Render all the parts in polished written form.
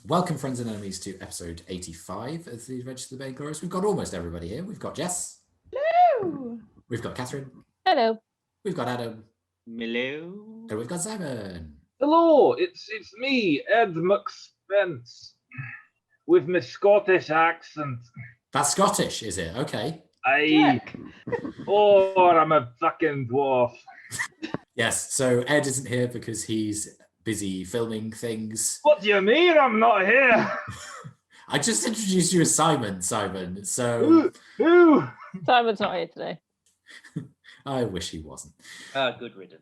Welcome, friends and enemies, to episode 85 of the Adventures of the Bane Glorious. We've got almost everybody here. We've got Jess. Hello. We've got Kathryn. Hello. We've got Adam. Hello. And we've got Simon. Hello, it's me, Ed McSpence, with my Scottish accent. That's Scottish, is it? Okay. I'm a fucking dwarf. Yes, so Ed isn't here because he's busy filming things. What do you mean I'm not here? I just introduced you as Simon, so... Who? Simon's not here today. I wish he wasn't. Good riddance.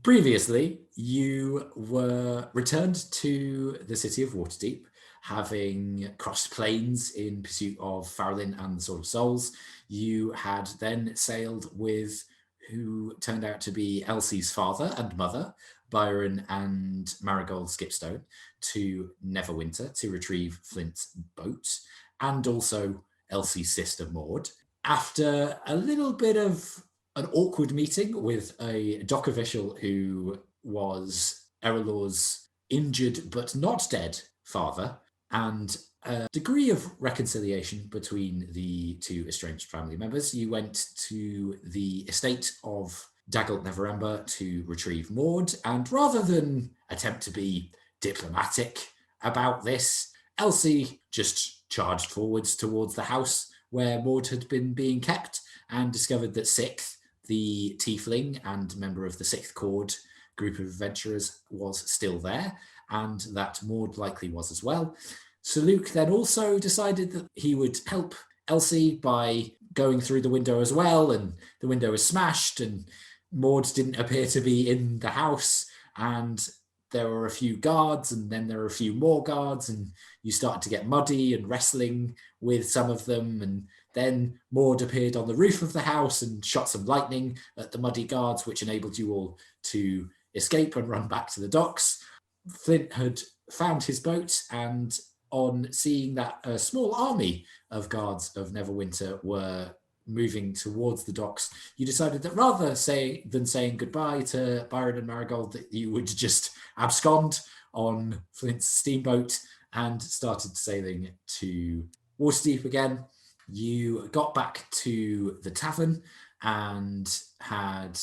Previously, you were returned to the city of Waterdeep, having crossed plains in pursuit of Farrellin and the Sword of Souls. You had then sailed with who turned out to be Elsie's father and mother, Byron and Marigold Skipstone, to Neverwinter to retrieve Flint's boat, and also Elsie's sister Maud. After a little bit of an awkward meeting with a dock official who was Erallur's injured but not dead father, and a degree of reconciliation between the two estranged family members, you went to the estate of Daggelt Neverember to retrieve Maud, and rather than attempt to be diplomatic about this, Elsie just charged forwards towards the house where Maud had been being kept and discovered that Sixth, the tiefling and member of the Sixth Chord group of adventurers, was still there, and that Maud likely was as well. Sir Luke then also decided that he would help Elsie by going through the window as well, and the window was smashed, and Maud didn't appear to be in the house, and there were a few guards, and then there were a few more guards, and you started to get muddy and wrestling with some of them, and then Maud appeared on the roof of the house and shot some lightning at the muddy guards, which enabled you all to escape and run back to the docks. Flint had found his boat, and on seeing that a small army of guards of Neverwinter were moving towards the docks, you decided that rather than saying goodbye to Byron and Marigold, that you would just abscond on Flint's steamboat and started sailing to Waterdeep again. You got back to the tavern and had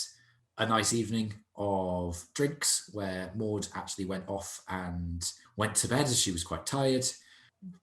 a nice evening of drinks where Maud actually went off and went to bed as she was quite tired.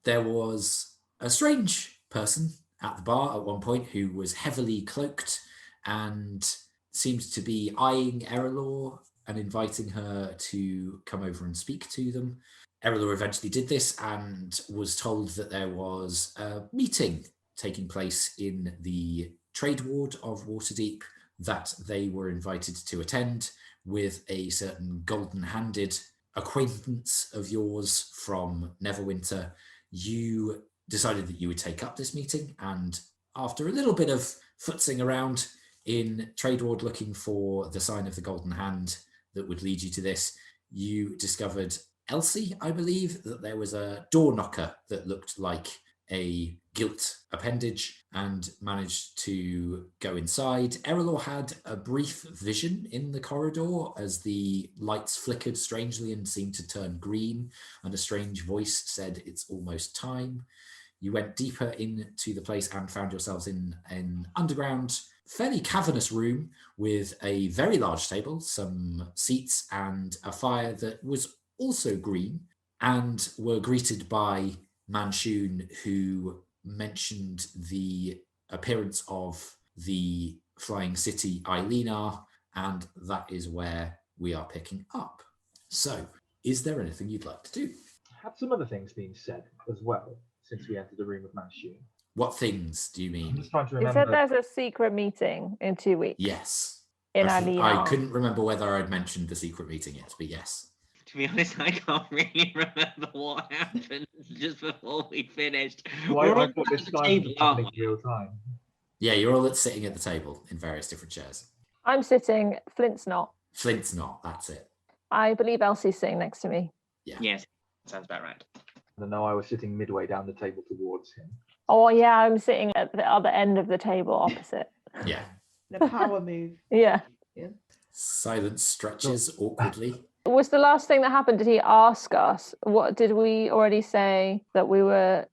There was a strange person at the bar at one point who was heavily cloaked and seemed to be eyeing Erallur and inviting her to come over and speak to them. Erallur eventually did this and was told that there was a meeting taking place in the trade ward of Waterdeep that they were invited to attend with a certain golden-handed acquaintance of yours from Neverwinter. You decided that you would take up this meeting, and after a little bit of footsing around in trade ward looking for the sign of the golden hand that would lead you to this, you discovered Elsie, I believe, that there was a door knocker that looked like a gilt appendage, and managed to go inside. Erallur had a brief vision in the corridor as the lights flickered strangely and seemed to turn green, and a strange voice said, "It's almost time." You went deeper into the place and found yourselves in an underground, fairly cavernous room with a very large table, some seats, and a fire that was also green, and were greeted by Manshoon, who mentioned the appearance of the flying city Eilenar, and that is where we are picking up. So, is there anything you'd like to do? Have some other things been said as well since we entered the room with Manshoon? What things do you I'm mean? just trying to He remember. said there's a secret meeting in 2 weeks. Yes. In I Eilenar. couldn't remember whether I'd mentioned the secret meeting yet, but yes. To be honest, I can't really remember what happened just before we finished. Why We're I all thought at this the time table, was aren't happening we? real time. Yeah, you're all sitting at the table in various different chairs. I'm sitting, Flint's not. Flint's not, that's it. I believe Elsie's sitting next to me. Yeah. Yes, sounds about right. I know I was sitting midway down the table towards him. Oh yeah, I'm sitting at the other end of the table opposite. Yeah. The power move. Yeah. Silence stretches awkwardly. Was the last thing that happened, did he ask us? What did we already say that we were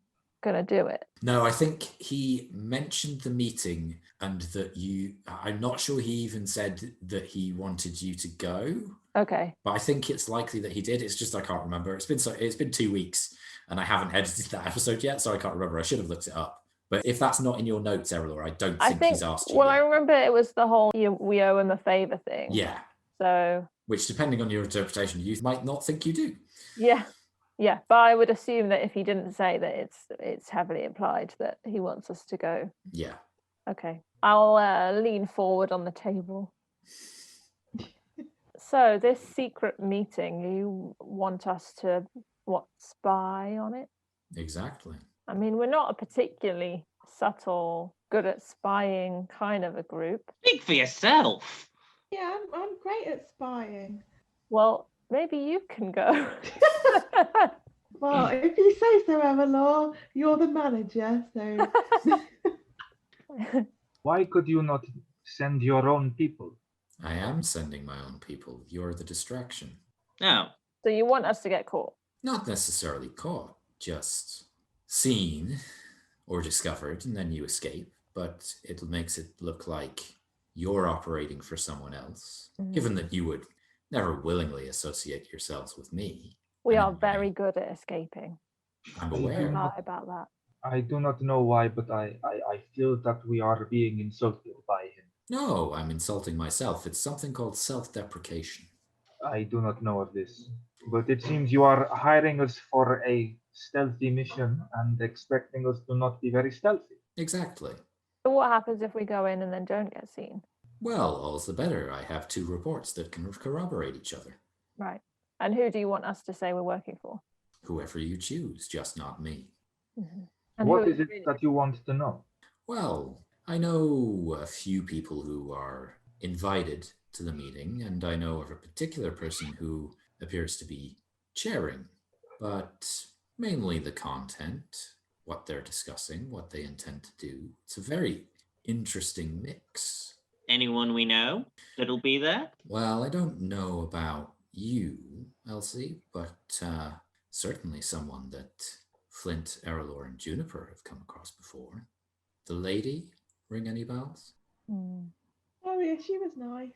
going to do it? No, I think he mentioned the meeting and that I'm not sure he even said that he wanted you to go. Okay. But I think it's likely that he did. It's just I can't remember. It's been 2 weeks and I haven't edited that episode yet, so I can't remember. I should have looked it up. But if that's not in your notes, Erallur, I don't think he's asked you. Well, yet. I remember it was the whole we owe him a favor thing. Yeah. So. Which, depending on your interpretation, you might not think you do. Yeah. Yeah, but I would assume that if he didn't say that, it's heavily implied that he wants us to go. Yeah. Okay. I'll lean forward on the table. So this secret meeting, you want us to, spy on it? Exactly. I mean, we're not a particularly subtle, good at spying kind of a group. Speak for yourself. Yeah, I'm great at spying. Well, maybe you can go. Well, if you say so, Erallur, you're the manager, so. Why could you not send your own people? I am sending my own people. You're the distraction. Oh. So you want us to get caught? Not necessarily caught, just seen or discovered, and then you escape. But it makes it look like you're operating for someone else, given that you would never willingly associate yourselves with me. We are very good at escaping. I'm aware. Lie about that. I do not know why, but I feel that we are being insulted by him. No, I'm insulting myself. It's something called self-deprecation. I do not know of this. But it seems you are hiring us for a stealthy mission and expecting us to not be very stealthy. Exactly. So what happens if we go in and then don't get seen? Well, all's the better. I have 2 reports that can corroborate each other. Right. And who do you want us to say we're working for? Whoever you choose, just not me. Mm-hmm. And What is it that you want to know? Well, I know a few people who are invited to the meeting, and I know of a particular person who appears to be chairing, but mainly the content, what they're discussing, what they intend to do. It's a very interesting mix. Anyone we know that'll be there? Well, I don't know about you, Elsie, but certainly someone that Flint, Erallur, and Juniper have come across before. The lady, ring any bells? Oh yeah, she was nice.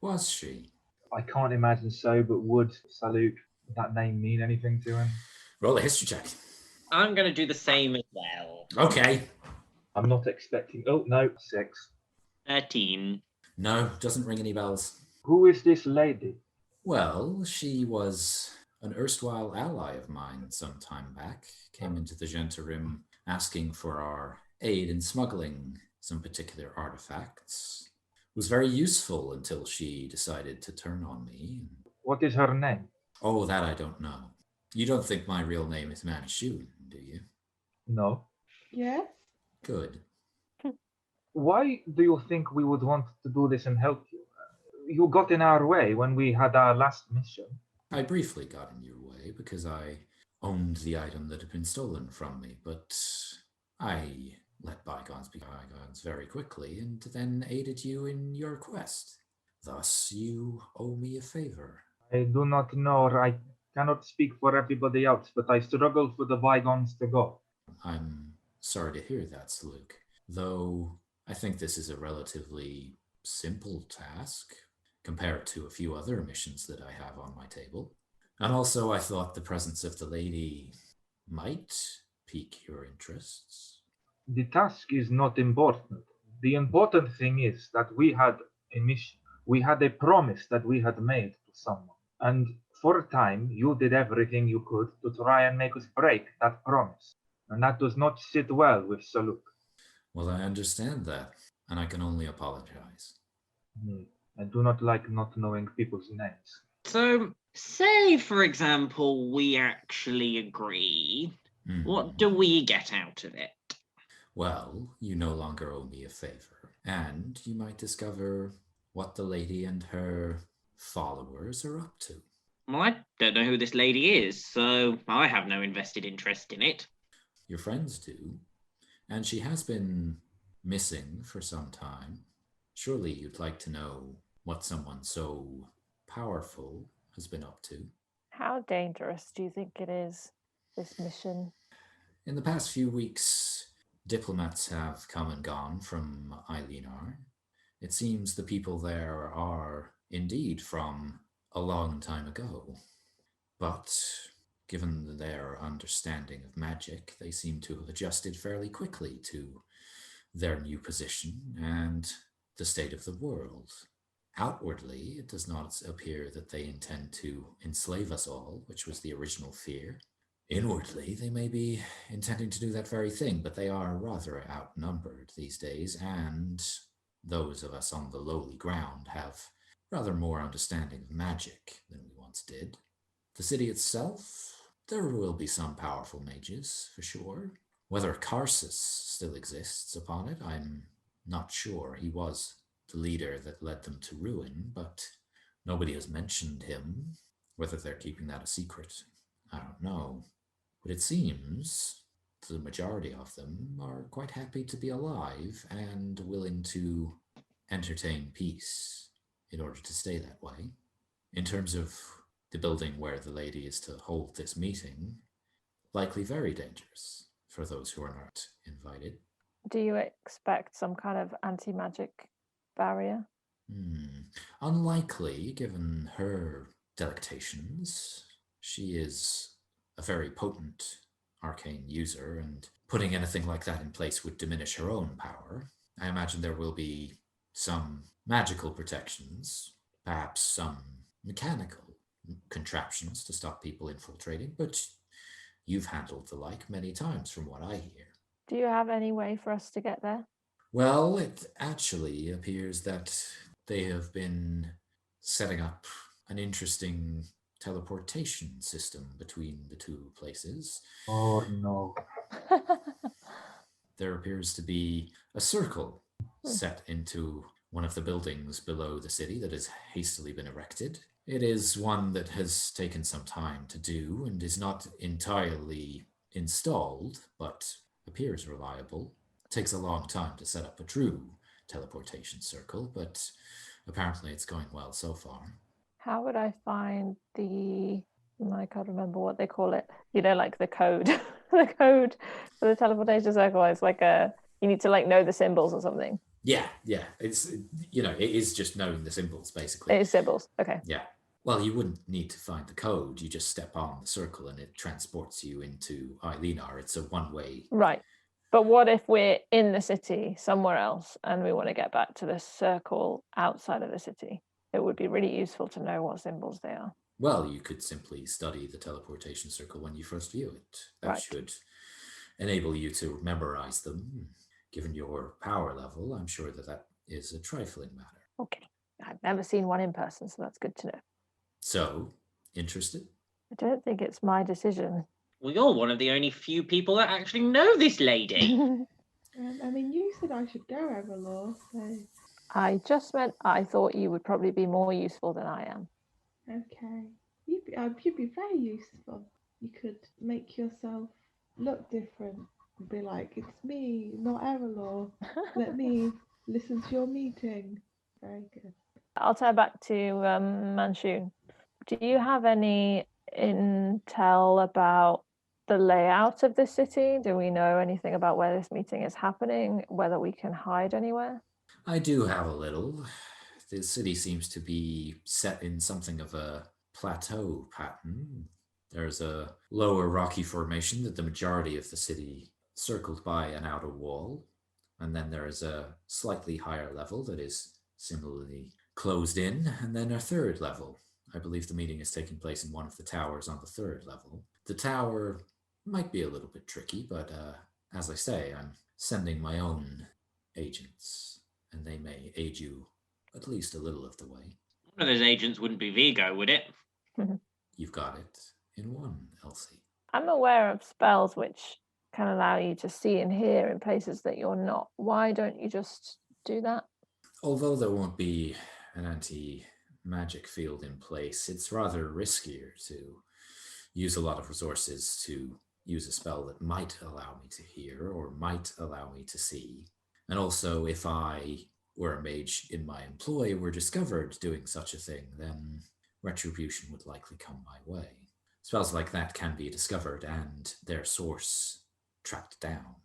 Was she? I can't imagine so, but would Saluk, that name mean anything to him? Roll a history check. I'm going to do the same as well. Okay. I'm not expecting. Oh, no, 6. 13. No, doesn't ring any bells. Who is this lady? Well, she was an erstwhile ally of mine some time back. Came into the Juniper asking for our aid in smuggling some particular artifacts. Was very useful until she decided to turn on me. What is her name? Oh, that I don't know. You don't think my real name is Manshoon, do you? No. Yes. Good. Why do you think we would want to do this and help you? You got in our way when we had our last mission. I briefly got in your way because I owned the item that had been stolen from me, but I let bygones be bygones very quickly and then aided you in your quest. Thus, you owe me a favor. I do not know, or I cannot speak for everybody else, but I struggle for the bygones to go. I'm sorry to hear that, Saluk, though I think this is a relatively simple task compared to a few other missions that I have on my table. And also, I thought the presence of the lady might pique your interests. The task is not important. The important thing is that we had a mission. We had a promise that we had made to someone. And for a time, you did everything you could to try and make us break that promise. And that does not sit well with Saluk. Well, I understand that, and I can only apologize. I do not like not knowing people's names. So, say, for example, we actually agree. What do we get out of it? Well, you no longer owe me a favor, and you might discover what the lady and her followers are up to. Well, I don't know who this lady is, so I have no invested interest in it. Your friends do, and she has been missing for some time. Surely you'd like to know what someone so powerful has been up to. How dangerous do you think it is, this mission? In the past few weeks, diplomats have come and gone from Elixir. It seems the people there are indeed from a long time ago. But given their understanding of magic, they seem to have adjusted fairly quickly to their new position and the state of the world. Outwardly, it does not appear that they intend to enslave us all, which was the original fear. Inwardly, they may be intending to do that very thing, but they are rather outnumbered these days, and those of us on the lowly ground have rather more understanding of magic than we once did. The city itself, there will be some powerful mages, for sure. Whether Karsus still exists upon it, I'm not sure. He was the leader that led them to ruin, but nobody has mentioned him. Whether they're keeping that a secret, I don't know. But it seems the majority of them are quite happy to be alive and willing to entertain peace in order to stay that way. In terms of the building where the lady is to hold this meeting, likely very dangerous for those who are not invited. Do you expect some kind of anti-magic barrier? Unlikely, given her delectations. She is a very potent arcane user, and putting anything like that in place would diminish her own power. I imagine there will be some magical protections, perhaps some mechanical contraptions to stop people infiltrating, but you've handled the like many times from what I hear. Do you have any way for us to get there? Well, it actually appears that they have been setting up an interesting teleportation system between the two places. Oh no. There appears to be a circle set into one of the buildings below the city that has hastily been erected. It is one that has taken some time to do and is not entirely installed, but appears reliable. It takes a long time to set up a true teleportation circle, but apparently it's going well so far. How would I find I can't remember what they call it. You know, like the code. The code for the teleportation circle is like you need to like know the symbols or something. Yeah. It's, it is just knowing the symbols, basically. It is symbols, okay. Yeah. Well, you wouldn't need to find the code. You just step on the circle and it transports you into Elixir. It's a one-way. Right. But what if we're in the city somewhere else and we want to get back to the circle outside of the city? It would be really useful to know what symbols they are. Well, you could simply study the teleportation circle when you first view it. That should enable you to memorize them. Given your power level, I'm sure that is a trifling matter. Okay. I've never seen one in person, so that's good to know. So, interested? I don't think it's my decision. Well, you're one of the only few people that actually know this lady. I mean, you said I should go, Erallur, so... I just meant I thought you would probably be more useful than I am. Okay. You'd be very useful. You could make yourself look different and be like, it's me, not Erallur. Let me listen to your meeting. Very good. I'll turn back to Manshoon. Do you have any intel about the layout of the city? Do we know anything about where this meeting is happening, whether we can hide anywhere? I do have a little. The city seems to be set in something of a plateau pattern. There's a lower rocky formation that the majority of the city circled by an outer wall. And then there is a slightly higher level that is similarly closed in. And then a third level. I believe the meeting is taking place in one of the towers on the third level. The tower might be a little bit tricky, but as I say, I'm sending my own agents, and they may aid you at least a little of the way. One of those agents wouldn't be Vigo, would it? You've got it in one, Elsie. I'm aware of spells which can allow you to see and hear in places that you're not. Why don't you just do that? Although there won't be an anti-magic field in place, it's rather riskier to use a lot of resources to use a spell that might allow me to hear or might allow me to see. And also, if I were a mage in my employ were discovered doing such a thing, then retribution would likely come my way. Spells like that can be discovered and their source tracked down.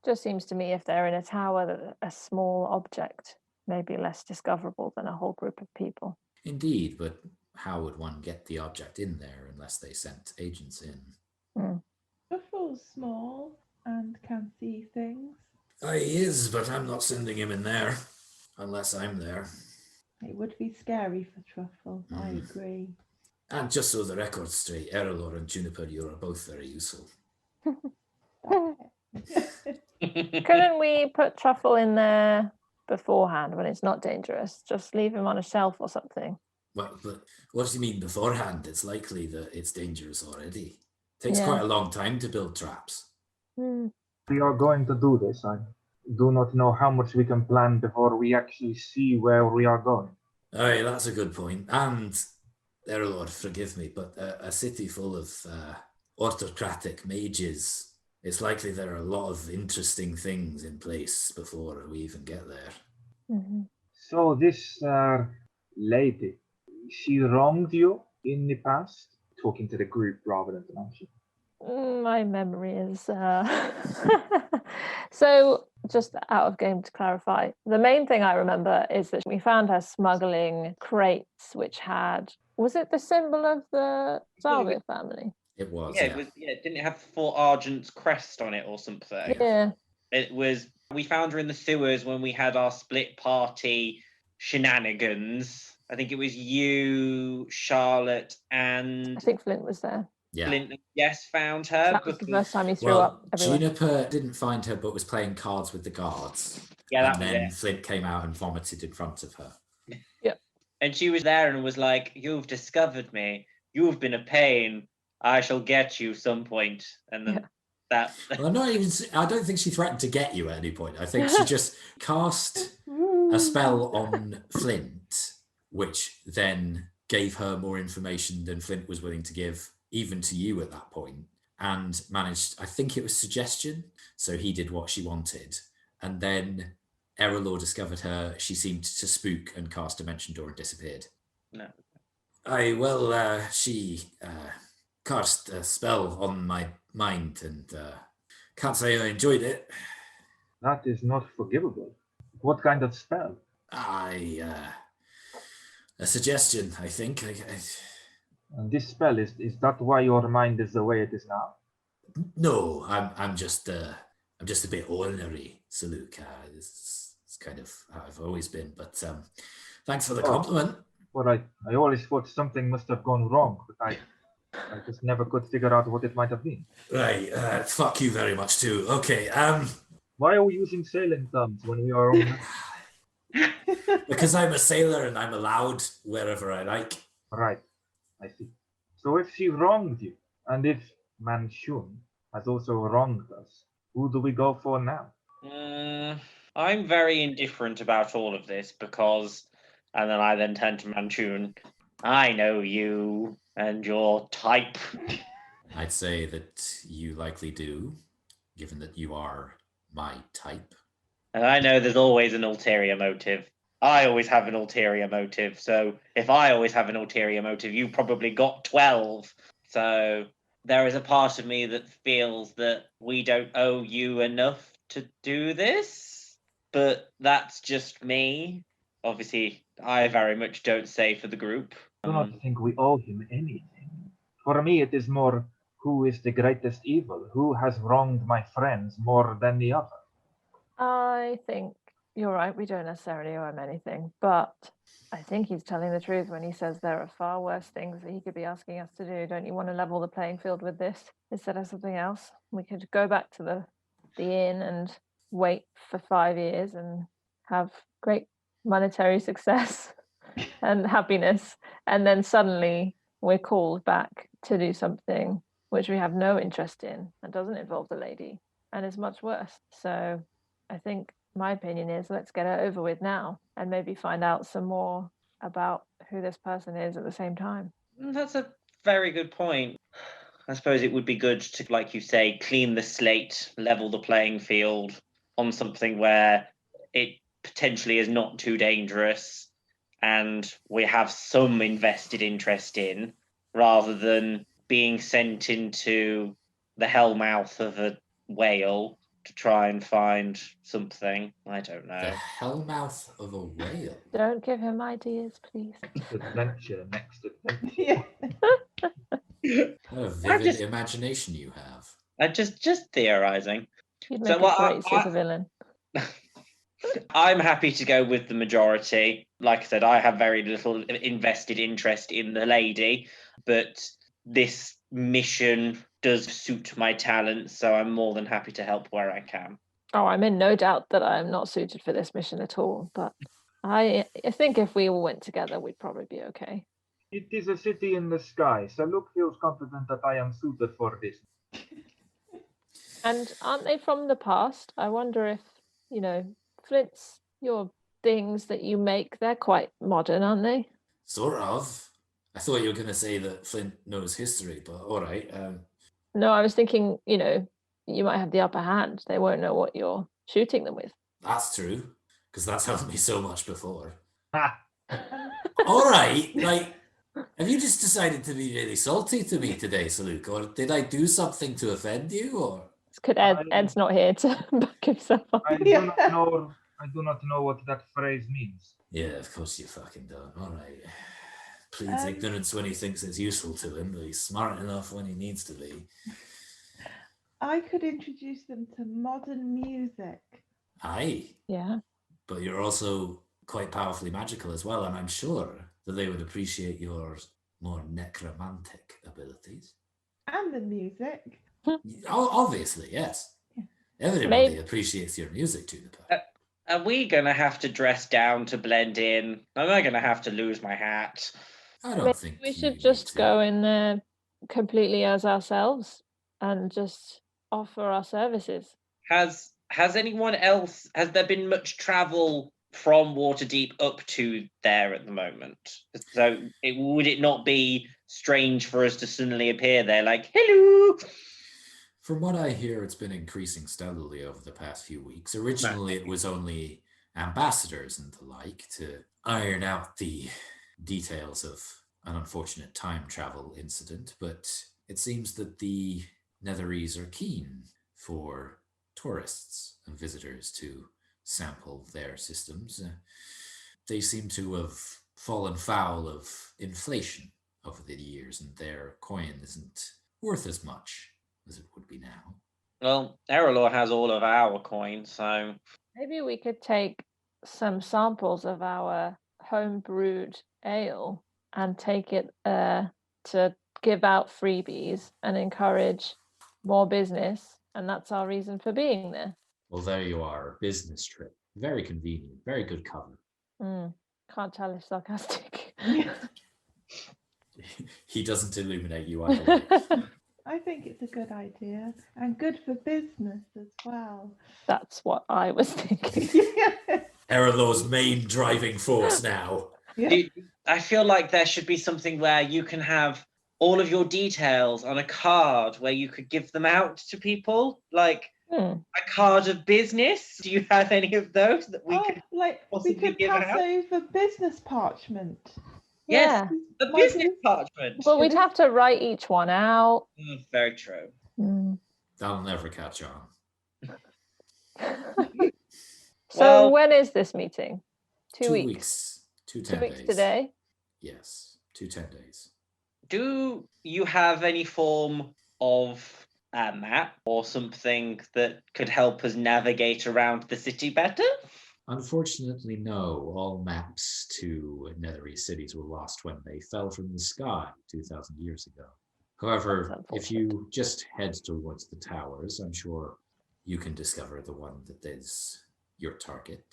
Just seems to me if they're in a tower, that a small object may be less discoverable than a whole group of people. Indeed, but how would one get the object in there unless they sent agents in? Truffle's small and can see things. He is, but I'm not sending him in there unless I'm there. It would be scary for Truffle, I agree. And just so the record's straight, Erallur and Juniper, you are both very useful. Couldn't we put Truffle in there beforehand when it's not dangerous? Just leave him on a shelf or something. Well, but what do you mean beforehand? It's likely that it's dangerous already. Takes quite a long time to build traps. We are going to do this. I do not know how much we can plan before we actually see where we are going. Aye, that's a good point. And, Erallur, forgive me, but a city full of autocratic mages, it's likely there are a lot of interesting things in place before we even get there. So this lady, she wronged you in the past? Talking to the group rather than to Manshoon. My memory is... So, just out of game to clarify, the main thing I remember is that we found her smuggling crates which had... Was it the symbol of the Zalvir family? It was, Yeah, it was. Yeah, didn't it have Fort Argent's crest on it or something? Yeah. It was. We found her in the sewers when we had our split party shenanigans. I think it was you, Charlotte, and I think Flint was there. Yeah. Flint. Yes, found her. That was the because- first time he threw up everywhere. Juniper didn't find her, but was playing cards with the guards. Yeah, that and was then it. Flint came out and vomited in front of her. And she was there and was like, "You've discovered me. You've been a pain. I shall get you some point." And then that. Well, I don't think she threatened to get you at any point. I think she just cast a spell on Flint, which then gave her more information than Flint was willing to give, even to you at that point, and managed, I think it was suggestion, so he did what she wanted. And then Erallur discovered her, she seemed to spook and cast Dimension Door and disappeared. No. She cast a spell on my mind and can't say I enjoyed it. That is not forgivable. What kind of spell? A suggestion, I think. And this spell, is that why your mind is the way it is now? No, I'm just a bit ornery, Saluk. It's kind of how I've always been. But thanks for the compliment. Well, I always thought something must have gone wrong, but I just never could figure out what it might have been. Right, fuck you very much too. Okay, Why are we using sailing terms when we are on? because I'm a sailor and I'm allowed wherever I like. Right, I see. So if she wronged you, and if Manshoon has also wronged us, who do we go for now? I'm very indifferent about all of this because, and then I turn to Manshoon. I know you and your type. I'd say that you likely do, given that you are my type. And I know there's always an ulterior motive. I always have an ulterior motive. So if I always have an ulterior motive, you probably got 12. So there is a part of me that feels that we don't owe you enough to do this. But that's just me. Obviously, I very much don't say for the group. I do not think we owe him anything. For me, it is more, who is the greatest evil? Who has wronged my friends more than the other? I think you're right. We don't necessarily owe him anything, but I think he's telling the truth when he says there are far worse things that he could be asking us to do. Don't you want to level the playing field with this instead of something else? We could go back to the inn and wait for 5 years and have great monetary success and happiness, and then suddenly we're called back to do something which we have no interest in and doesn't involve the lady and is much worse. So I think my opinion is let's get it over with now and maybe find out some more about who this person is at the same time. That's a very good point. I suppose it would be good to, like you say, clean the slate, level the playing field on something where it potentially is not too dangerous, and we have some invested interest in, rather than being sent into the hellmouth of a whale to try and find something. I don't know. The hellmouth of a whale. Don't give him ideas, please. Adventure, next adventure. Yeah. What a vivid imagination you have. I'm just theorizing. You'd So make what a great supervillain. I'm happy to go with the majority. Like I said, I have very little invested interest in the lady, but this mission does suit my talents, so I'm more than happy to help where I can. Oh, I'm in no doubt that I'm not suited for this mission at all, but I think if we all went together, we'd probably be okay. It is a city in the sky, so Luke feels confident that I am suited for this. And aren't they from the past? I wonder if, Flint's, your things that you make, they're quite modern, aren't they? Sort of. I thought you were going to say that Flint knows history, but all right. No, I was thinking, you might have the upper hand. They won't know what you're shooting them with. That's true, because that's helped me so much before. Ha! All right, like, have you just decided to be really salty to me today, Saluk, or did I do something to offend you, or? Could Ed's not here to back himself up. I do not know what that phrase means. Yeah, of course you fucking don't. All right. Pleads ignorance when he thinks it's useful to him, but he's smart enough when he needs to be. I could introduce them to modern music. Aye. Yeah. But you're also quite powerfully magical as well, and I'm sure that they would appreciate your more necromantic abilities. And the music. Oh, obviously, yes. Everybody appreciates your music, Juniper. Are we going to have to dress down to blend in? Am I going to have to lose my hat? I don't think we you should need just to. go in there completely as ourselves and just offer our services. Has anyone else, has there been much travel from Waterdeep up to there at the moment? So would it not be strange for us to suddenly appear there like, hello? From what I hear, it's been increasing steadily over the past few weeks. Originally, it was only ambassadors and the like to iron out the details of an unfortunate time travel incident, but it seems that the Netherese are keen for tourists and visitors to sample their systems. They seem to have fallen foul of inflation over the years, and their coin isn't worth as much as it would be now. Well, Erallur has all of our coins, so Maybe we could take some samples of our home brewed ale and take it to give out freebies and encourage more business. And that's our reason for being there. Well, there you are, a business trip. Very convenient, very good cover. Can't tell if sarcastic. He doesn't illuminate you either way. I think it's a good idea and good for business as well. That's what I was thinking. Erallur's main driving force now. Yeah. I feel like there should be something where you can have all of your details on a card where you could give them out to people, like a card of business. Do you have any of those that we could possibly we could give pass out? over business parchment. Yes, a business parchment. Well, we'd have to write each one out. Very true. That'll never catch on. So when is this meeting? 2 weeks. 2 weeks. 2 10 2 weeks days. today? Yes, 2 10 days. Do you have any form of a map or something that could help us navigate around the city better? Unfortunately, no. All maps to Netherese cities were lost when they fell from the sky 2,000 years ago. However, if you just head towards the towers, I'm sure you can discover the one that is your target.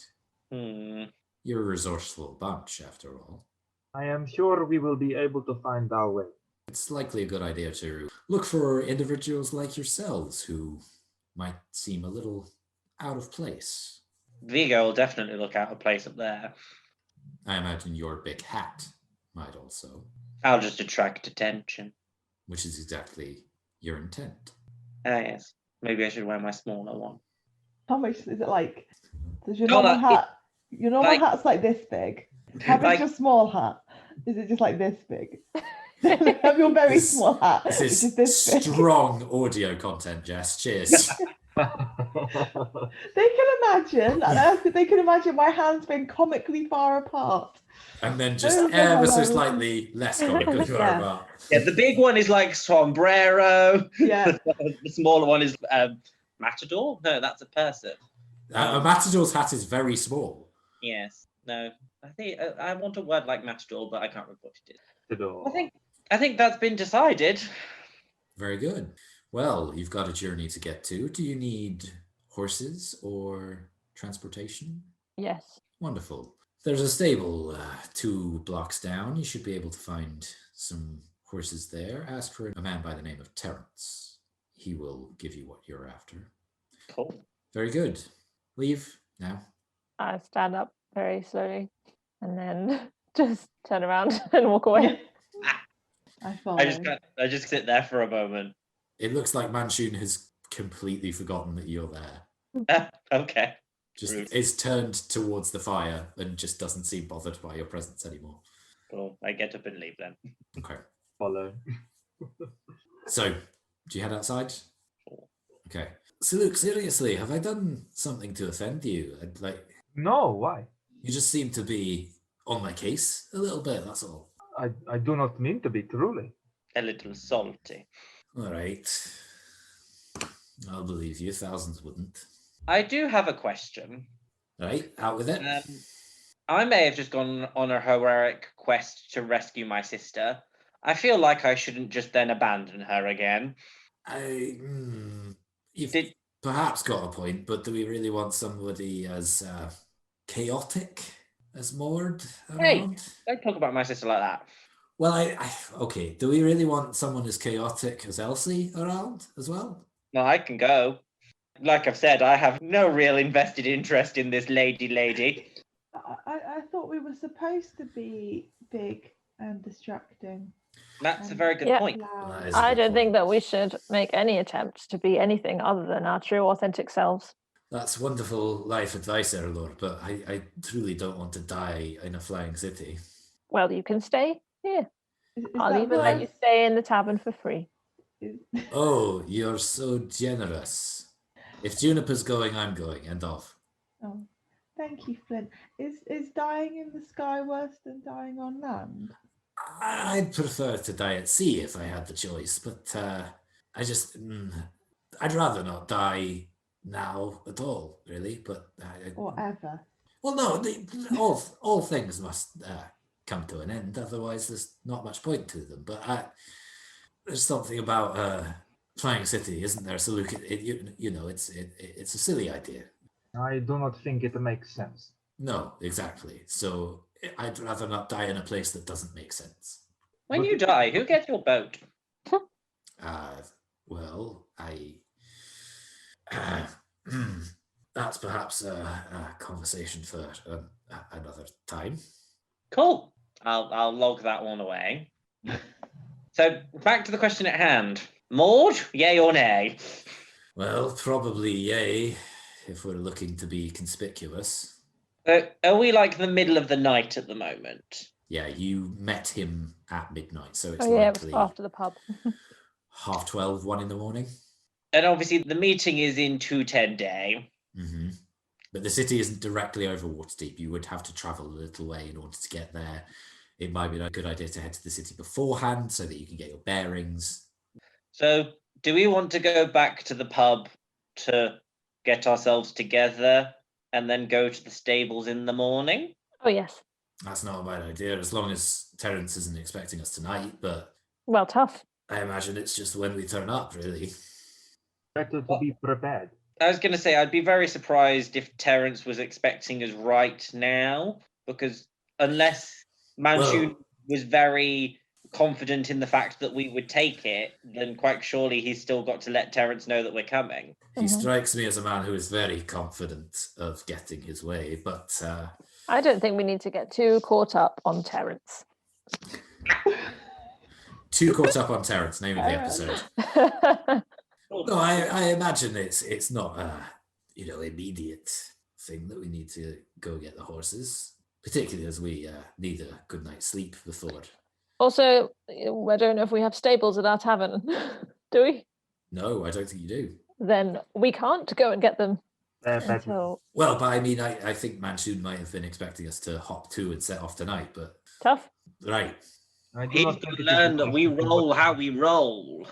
You're a resourceful bunch, after all. I am sure we will be able to find our way. It's likely a good idea to look for individuals like yourselves who might seem a little out of place. Vigo will definitely look out of place up there. I imagine your big hat might also. I'll just attract attention. Which is exactly your intent. Yes. Maybe I should wear my smaller one. How much is it like? Does your normal hat? Your normal hat's like this big. How big's Like- your small hat? Is it just like this big? Have your very This- small hat, This which is is this big. strong audio content, Jess. Cheers. They can imagine, and they can imagine my hands being comically far apart. And then just Those are ever so hilarious. slightly less comically far Yeah. apart. Yeah, the big one is like sombrero. Yeah. The smaller one is matador. No, that's a person. A matador's hat is very small. Yes. No. I think I want a word like matador, but I can't remember what it is. Matador. I think that's been decided. Very good. Well, you've got a journey to get to. Do you need horses or transportation? Yes. Wonderful. There's a stable 2 blocks down. You should be able to find some horses there. Ask for a man by the name of Terence. He will give you what you're after. Cool. Very good. Leave now. I stand up very slowly and then just turn around and walk away. I follow. I just sit there for a moment. It looks like Manshoon has completely forgotten that you're there. Okay. Just Rude. is turned towards the fire and just doesn't seem bothered by your presence anymore. Cool. I get up and leave then. Okay. Follow. So, do you head outside? Okay. So, look, seriously, have I done something to offend you? No, why? You just seem to be on my case a little bit, that's all. I do not mean to be, truly. A little salty. All right. I'll believe you. Thousands wouldn't. I do have a question. All right, out with it. I may have just gone on a heroic quest to rescue my sister. I feel like I shouldn't just then abandon her again. You've perhaps got a point, but do we really want somebody as chaotic as Mord around? Hey, don't talk about my sister like that. Well, okay. Do we really want someone as chaotic as Elsie around as well? No, I can go. Like I've said, I have no real invested interest in this lady. I thought we were supposed to be big and distracting. That's a very good Yeah. point. Loud. That is a I good don't think point. that we should make any attempt to be anything other than our true, authentic selves. That's wonderful life advice, Erallur, but I truly don't want to die in a flying city. Well, you can stay here. Is I'll that even let you worse? stay in the tavern for free. Is- Oh, you're so generous. If Juniper's going, I'm going. End of. Oh, thank you, Flint. Is dying in the sky worse than dying on land? I'd prefer to die at sea if I had the choice, but I'd rather not die now at all, really. But Or ever? well, no, all things must come to an end. Otherwise, there's not much point to them. But there's something about flying city, isn't there? So look, it's a silly idea. I do not think it makes sense. No, exactly. So I'd rather not die in a place that doesn't make sense. When you die, who gets your boat? Well, that's perhaps a conversation for another time. Cool. I'll log that one away. So back to the question at hand. Maud, yay or nay? Well, probably yay, if we're looking to be conspicuous. Are we like the middle of the night at the moment? Yeah, you met him at midnight, so it's Oh yeah, it was likely after the pub. 12:30, 1 in the morning. And obviously the meeting is in 210 day. Mm-hmm. But the city isn't directly over Waterdeep. You would have to travel a little way in order to get there. It might be a good idea to head to the city beforehand so that you can get your bearings. So do we want to go back to the pub to get ourselves together and then go to the stables in the morning? Oh yes. That's not a bad idea, as long as Terence isn't expecting us tonight, but Well, tough. I imagine it's just when we turn up, really. Better to be prepared. I was going to say, I'd be very surprised if Terence was expecting us right now, because unless Manshoon was very confident in the fact that we would take it, then quite surely he's still got to let Terence know that we're coming. He strikes me as a man who is very confident of getting his way, but I don't think we need to get too caught up on Terence. too caught up on Terence, name of the episode. No, I imagine it's not a immediate thing that we need to go get the horses. particularly as we need a good night's sleep before. Also, I don't know if we have stables at our tavern. Do we? No, I don't think you do. Then we can't go and get them They're better. until Well, but I mean, I think Manshoon might have been expecting us to hop to and set off tonight, but tough. right. I do He's not think to it is learn that we possible. roll how we roll.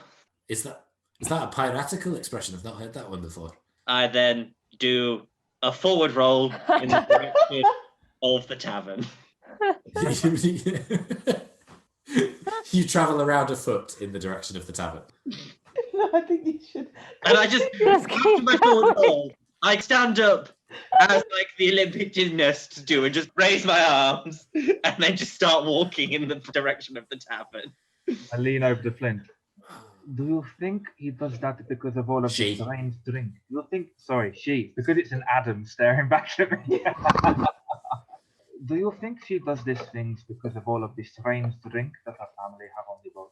Is that a piratical expression? I've not heard that one before. I then do a forward roll in the direction of the tavern. You travel around afoot in the direction of the tavern. No, I think you should. And I just Just after keep my forward going. roll, I stand up as like the Olympic gymnasts do and just raise my arms and then just start walking in the direction of the tavern. I lean over to Flint. Do you think he does that because of all of She. the strange drink? Do you think, sorry, she, because it's an Adam staring back at me. Do you think she does these things because of all of the strange drink that her family have on the boat?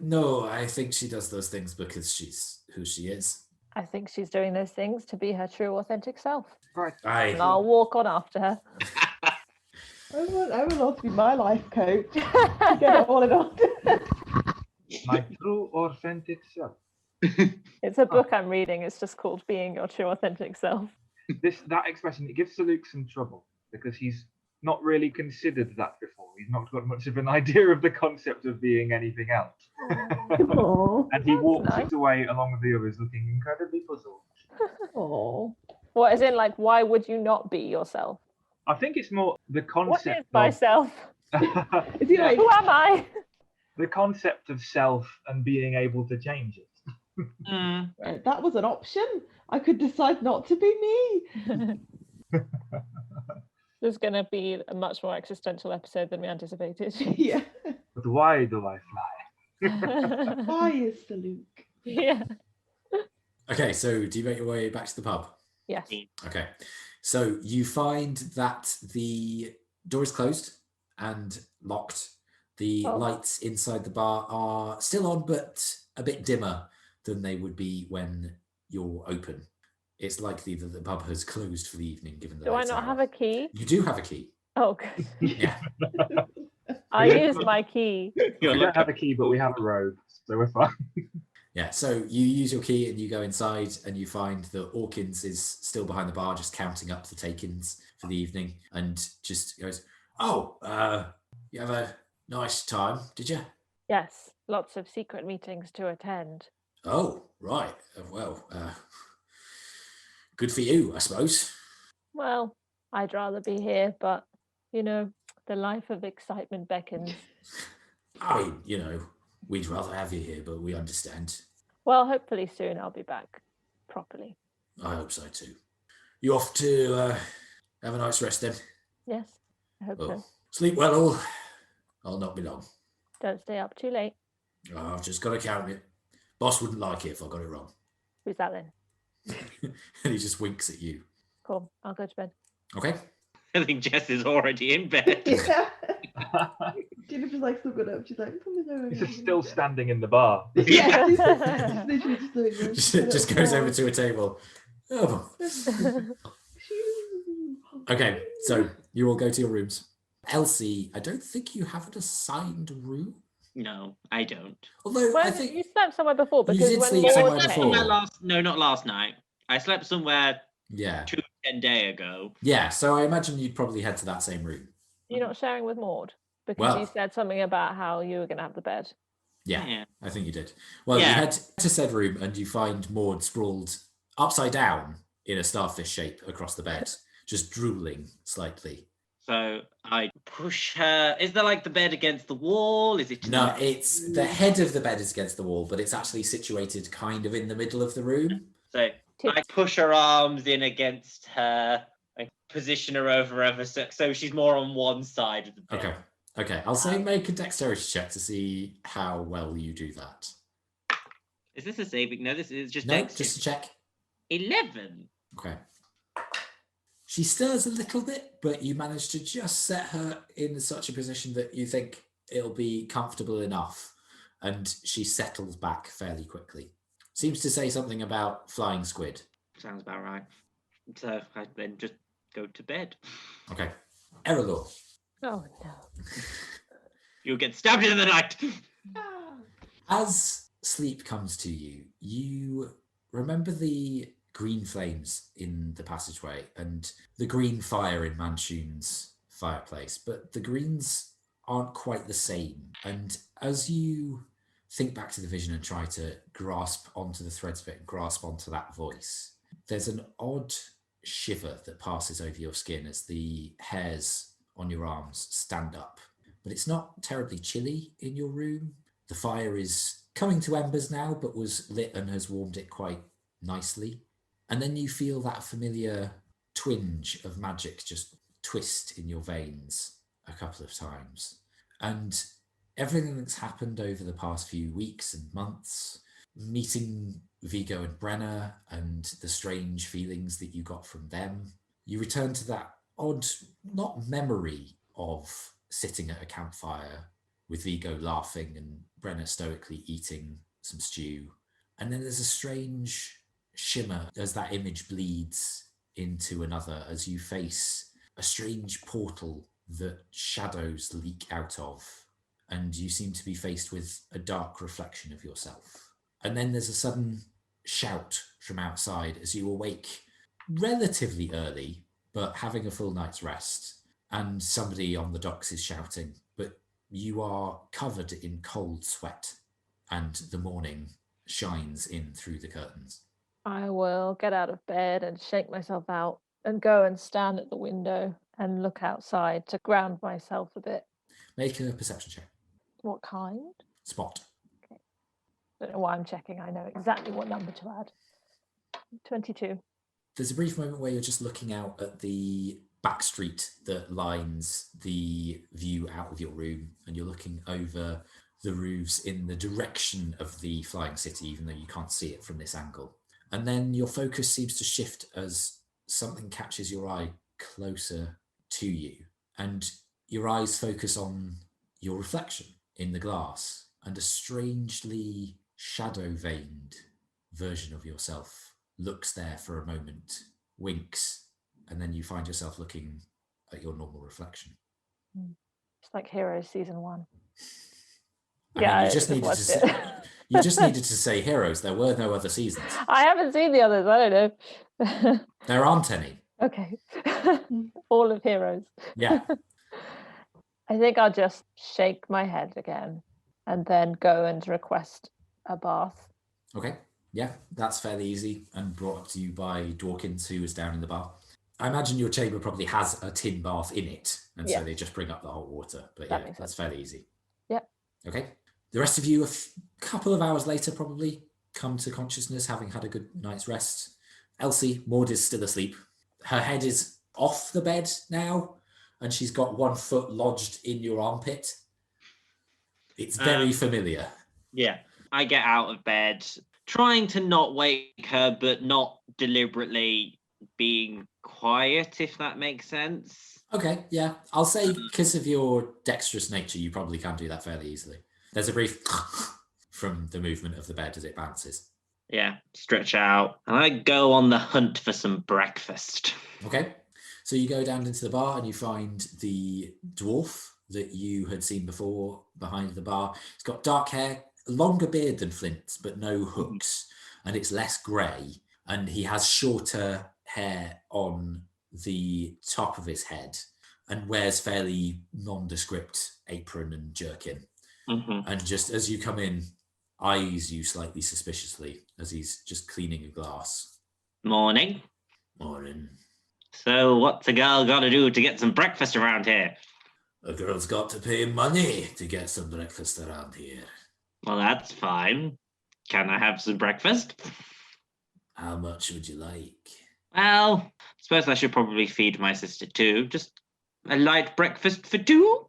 No, I think she does those things because she's who she is. I think she's doing those things to be her true, authentic self. Right. And I'll walk on after her. I want Erallur to be my life coach. To get it all in order. My true authentic self. It's a book I'm reading. It's just called Being Your True, Authentic Self. That expression, it gives Saluk some trouble because he's not really considered that before. He's not got much of an idea of the concept of being anything else. Aww. And he walks nice. away along with the others looking incredibly puzzled. Aww. What, as in, like, why would you not be yourself? I think it's more the What is concept myself? Is he like, Who am I? the concept of self and being able to change it. right, that was an option. I could decide not to be me. This is going to be a much more existential episode than we anticipated. Yeah. But why do I fly? Why is the Luke? Yeah. Okay, so do you make your way back to the pub? Yes. Okay, so you find that the door is closed and locked. The Oh. lights inside the bar are still on, but a bit dimmer than they would be when you're open. It's likely that the pub has closed for the evening, given the Do I late not hour. have a key? You do have a key. Oh, good. Yeah. I used my key. We don't have a key, but we have a robe, so we're fine. Yeah, so you use your key and you go inside and you find that Orkins is still behind the bar, just counting up the take-ins for the evening, and just goes, "Oh, you have a nice time, did you?" Yes, lots of secret meetings to attend. Oh, right. Well, good for you, I suppose. Well, I'd rather be here, but, you know, the life of excitement beckons. I mean, we'd rather have you here, but we understand. Well, hopefully soon I'll be back properly. I hope so too. You off to have a night's rest then? Yes, I hope so. Well, sleep well all. I'll not be long. Don't stay up too late. I've just got to count it. Boss wouldn't like it if I got it wrong. Who's that then? And he just winks at you. Cool, I'll go to bed. Okay. I think Jess is already in bed. Yeah. Juniper's like still good up. She's like, This is still standing in the bar. Yeah. She's literally just doing this. just goes over to a table. Oh. Okay, so you all go to your rooms. Elsie, I don't think you have an assigned room. No, I don't. Although Well, I think you slept somewhere before because did when sleep we I all somewhere came- slept before. somewhere not last night. I slept somewhere yeah. 10 days ago. Yeah, so I imagine you'd probably head to that same room. You're not sharing with Maud because Well- you said something about how you were going to have the bed. Yeah, I think you did. Well, you Yeah. head to said room and you find Maud sprawled upside down in a starfish shape across the bed, just drooling slightly. So I push her. Is there like the bed against the wall? Is it? No, it's the head of the bed is against the wall, but it's actually situated kind of in the middle of the room. So I push her arms in against her and position her over ever so she's more on one side of the bed. Okay, I'll say make a dexterity check to see how well you do that. Is this a saving? No, this is just No, dex. just a check. 11. Okay. She stirs a little bit, but you manage to just set her in such a position that you think it'll be comfortable enough, and she settles back fairly quickly. Seems to say something about flying squid. Sounds about right. So I then just go to bed. Okay. Erallur. Oh no. You get stabbed in the night. As sleep comes to you, you remember the green flames in the passageway and the green fire in Manshoon's fireplace, but the greens aren't quite the same. And as you think back to the vision and try to grasp onto the threads of it and grasp onto that voice, there's an odd shiver that passes over your skin as the hairs on your arms stand up. But it's not terribly chilly in your room. The fire is coming to embers now, but was lit and has warmed it quite nicely. And then you feel that familiar twinge of magic just twist in your veins a couple of times. And everything that's happened over the past few weeks and months, meeting Vigo and Brenna and the strange feelings that you got from them, you return to that odd, not memory of sitting at a campfire with Vigo laughing and Brenna stoically eating some stew. And then there's a strange shimmer as that image bleeds into another as you face a strange portal that shadows leak out of, and you seem to be faced with a dark reflection of yourself. And then there's a sudden shout from outside as you awake relatively early, but having a full night's rest, and somebody on the docks is shouting, but you are covered in cold sweat, and the morning shines in through the curtains. I will get out of bed and shake myself out and go and stand at the window and look outside to ground myself a bit. Make a perception check. What kind? Spot. Don't know why I'm checking. I know exactly what number to add. 22. There's a brief moment where you're just looking out at the back street that lines the view out of your room, and you're looking over the roofs in the direction of the flying city, even though you can't see it from this angle. And then your focus seems to shift as something catches your eye closer to you, and your eyes focus on your reflection in the glass, and a strangely shadow-veined version of yourself looks there for a moment, winks, and then you find yourself looking at your normal reflection. It's like Heroes Season 1. You just needed to say Heroes. There were no other seasons. I haven't seen the others. I don't know. There aren't any. Okay. All of Heroes. Yeah. I think I'll just shake my head again and then go and request a bath. Okay. Yeah, that's fairly easy and brought up to you by Dawkins, who was down in the bar. I imagine your chamber probably has a tin bath in it, and so they just bring up the hot water. But yeah, that's fairly easy. Yep. Okay. The rest of you, a couple of hours later, probably come to consciousness, having had a good night's rest. Elsie, Maud is still asleep. Her head is off the bed now, and she's got one foot lodged in your armpit. It's very familiar. Yeah. I get out of bed, trying to not wake her, but not deliberately being quiet, if that makes sense. Okay, yeah. I'll say because of your dexterous nature, you probably can do that fairly easily. There's a brief from the movement of the bed as it bounces. Yeah, stretch out. And I go on the hunt for some breakfast. Okay. So you go down into the bar and you find the dwarf that you had seen before behind the bar. He's got dark hair, longer beard than Flint's, but no hooks, and it's less grey. And he has shorter hair on the top of his head and wears fairly nondescript apron and jerkin. Mm-hmm. And just as you come in, eyes you slightly suspiciously as he's just cleaning a glass. Morning. Morning. So what's a girl got to do to get some breakfast around here? A girl's got to pay money to get some breakfast around here. Well, that's fine. Can I have some breakfast? How much would you like? Well, I suppose I should probably feed my sister too. Just a light breakfast for two?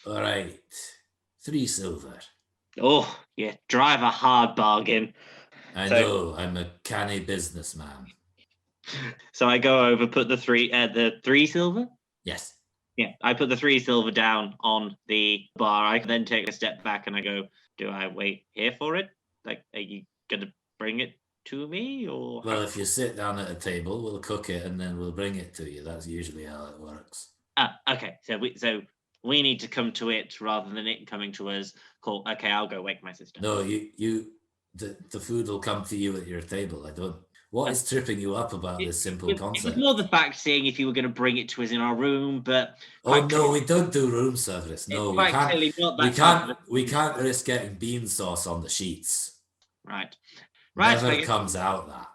All right. 3 silver. Oh, you drive a hard bargain. I know, I'm a canny businessman. So I go over, put the 3 silver? Yes. Yeah, I put the 3 silver down on the bar. I then take a step back and I go, do I wait here for it? Like, are you going to bring it to me? Or Well, if you sit down at a table, we'll cook it and then we'll bring it to you. That's usually how it works. Okay. So we need to come to it rather than it coming to us. Cool. Okay, I'll go wake my sister. No, the food will come to you at your table. What is tripping you up about this simple It concept? was more the fact seeing if you were going to bring it to us in our room, but Oh no, we don't do room service. No, we can't. clearly not We that type of can't. We can't risk getting bean sauce on the sheets. Right. Never comes out that.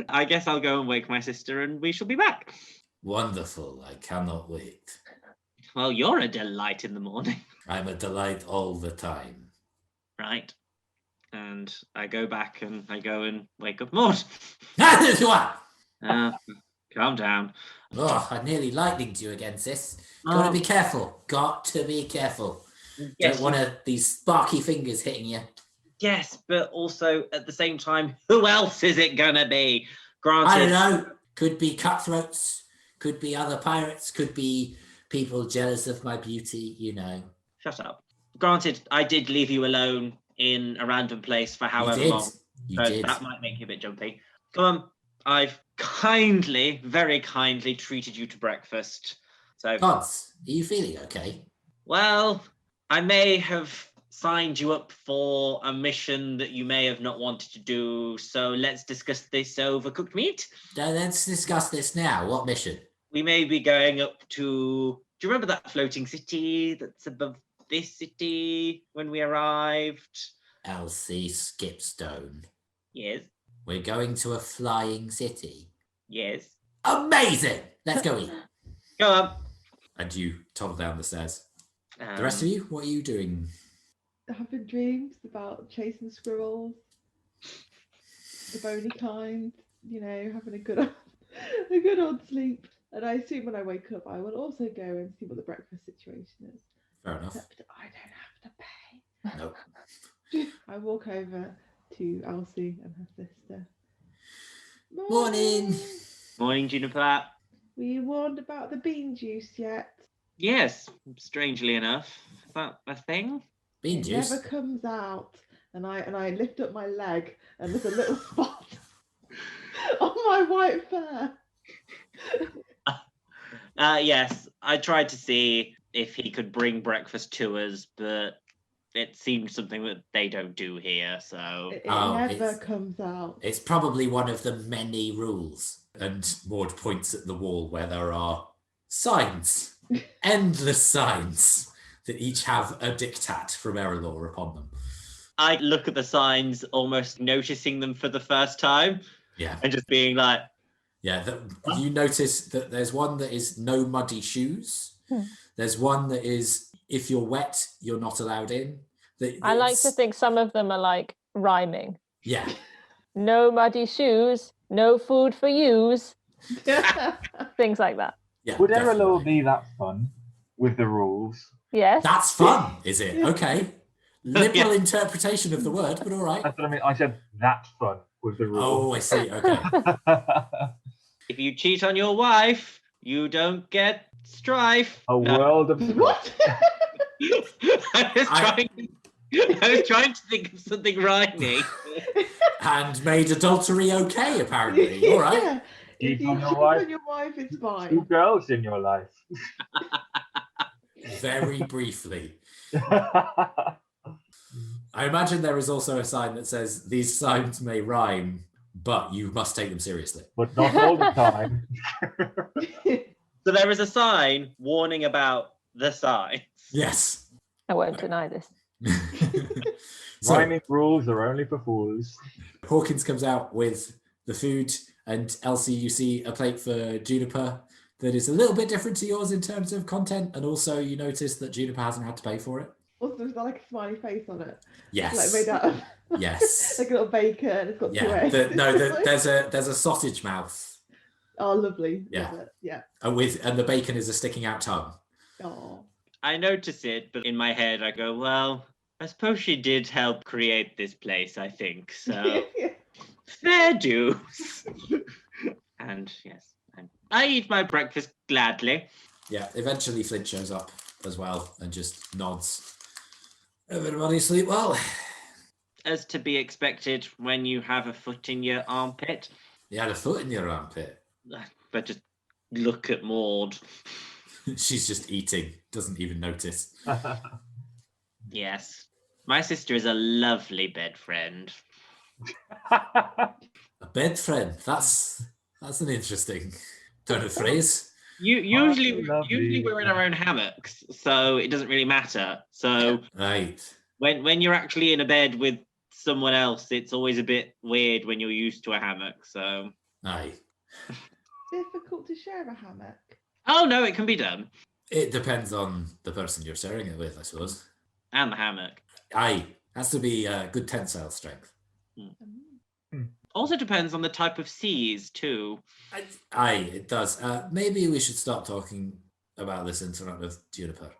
I guess I'll go and wake my sister, and we shall be back. Wonderful. I cannot wait. Well, you're a delight in the morning. I'm a delight all the time. Right. And I go back and I go and wake up Maud. Calm down. Oh, I nearly lightninged you again, sis. Gotta be careful. Got to be careful. Yes, Don't want these sparky fingers hitting you. Yes, but also at the same time, who else is it gonna be? Granted, I don't know. Could be cutthroats. Could be other pirates. Could be people jealous of my beauty. You know. Shut up. Granted, I did leave you alone in a random place for however long. You did. That might make you a bit jumpy. Come on. I've kindly, very kindly treated you to breakfast. So, Gods, are you feeling okay? well, I may have signed you up for a mission that you may have not wanted to do. So let's discuss this over cooked meat. Let's discuss this now. What mission? We may be going up to... Do you remember that floating city that's above this city when we arrived? Elsie Skipstone. Yes. We're going to a flying city. Yes. Amazing! Let's go eat. Go on. And you toddle down the stairs. The rest of you, what are you doing? Having dreams about chasing squirrels, the bony kind, having a good old sleep. And I assume when I wake up, I will also go and see what the breakfast situation is. Fair enough. Except I don't have to pay. Nope. I walk over to Elsie and her sister. Morning. Morning, Juniper. Were you warned about the bean juice yet? Yes, strangely enough. Is that a thing? Bean It juice. never comes out. And I lift up my leg and there's a little spot on my white fur. Yes, I tried to see if he could bring breakfast to us, but it seemed something that they don't do here, so... It never comes out. It's probably one of the many rules. And Maud points at the wall where there are signs. Endless signs that each have a diktat from Erallur upon them. I look at the signs, almost noticing them for the first time. Yeah. And just being like... Yeah, you notice that there's one that is no muddy shoes. There's one that is, if you're wet, you're not allowed in. I like to think some of them are like rhyming. Yeah. No muddy shoes, no food for yous. Things like that. Yeah. Would definitely. Erallur be that fun with the rules? Yes. That's fun, is it? Okay. Liberal interpretation of the word, but all right. That's what I mean. I said that fun with the rules. Oh, I see. Okay. If you cheat on your wife, you don't get strife. A world of What? I was trying to think of something rhyming. And made adultery okay, apparently. All right. Yeah. If you on your cheat wife. on your wife, it's Two fine. girls in your life. Very briefly. I imagine there is also a sign that says these signs may rhyme, but you must take them seriously. But not all the time. So there is a sign warning about the signs. Yes. I won't deny this. So Rhyming rules are only for fools. Hawkins comes out with the food, and Elsie, you see a plate for Juniper that is a little bit different to yours in terms of content, and also you notice that Juniper hasn't had to pay for it. Also, there's like a smiley face on it. Yes. Like made out of Yes. like a little bacon. It's got two Yeah. eggs. There's a sausage mouth. Oh, lovely. Yeah. Love it. Yeah. And the bacon is a sticking out tongue. Oh. I notice it, but in my head I go, well, I suppose she did help create this place, I think. So fair dues. And yes, I eat my breakfast gladly. Yeah, eventually Flint shows up as well and just nods. Everybody sleep well? As to be expected when you have a foot in your armpit. You had a foot in your armpit. But just look at Maud. She's just eating, doesn't even notice. Yes. My sister is a lovely bed friend. A bed friend. That's an interesting turn of phrase. Usually lovely. we're in our own hammocks, so it doesn't really matter. So Right. when you're actually in a bed with someone else, it's always a bit weird when you're used to a hammock. So Aye. Difficult to share a hammock. oh no, it can be done. It depends on the person you're sharing it with, I suppose. And the hammock. Aye. Has to be good tensile strength. Also depends on the type of seas too. Aye, it does. Maybe we should stop talking about this in front of Juniper.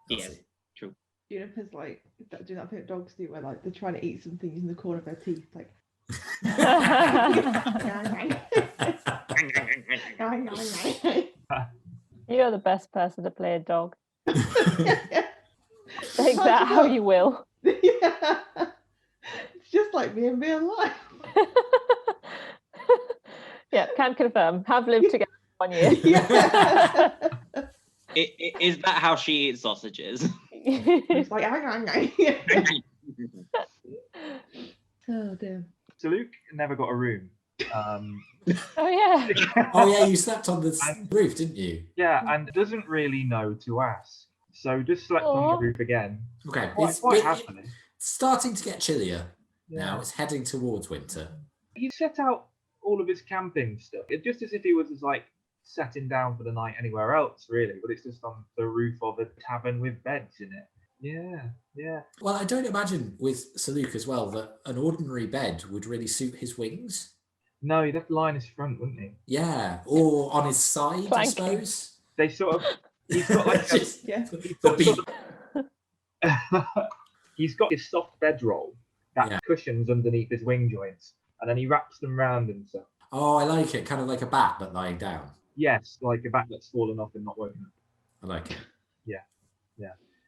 Yes. Elsie. Juniper's like doing that thing that dogs do, where like they're trying to eat something using the corner of their teeth, like. You're the best person to play a dog. Take that how you will. Yeah. It's just like me in real life. Yeah, can confirm. Have lived together 1 year. Yeah. Is that how she eats sausages? It's like, oh dear. So Luke never got a room. Oh yeah. Oh yeah, you slept on the roof, didn't you? Yeah, and doesn't really know to ask. So just slept on Aw. the roof again. Okay. Quite happily. It's starting to get chillier Yeah. now. It's heading towards winter. He set out all of his camping stuff. It's just as if he was just like setting down for the night anywhere else, really. But it's just on the roof of a tavern with beds in it. Yeah. Well, I don't imagine with Saluk as well that an ordinary bed would really suit his wings. No, he'd have to lie on his front, wouldn't he? Yeah, or on his side, I Planking. suppose. They sort of. He's got like a, Just Yeah. the beat. he's got his soft bedroll that cushions underneath his wing joints, and then he wraps them round himself. Oh, I like it. Kind of like a bat, but lying down. Yes, like a bat that's fallen off and not woken up. I like it.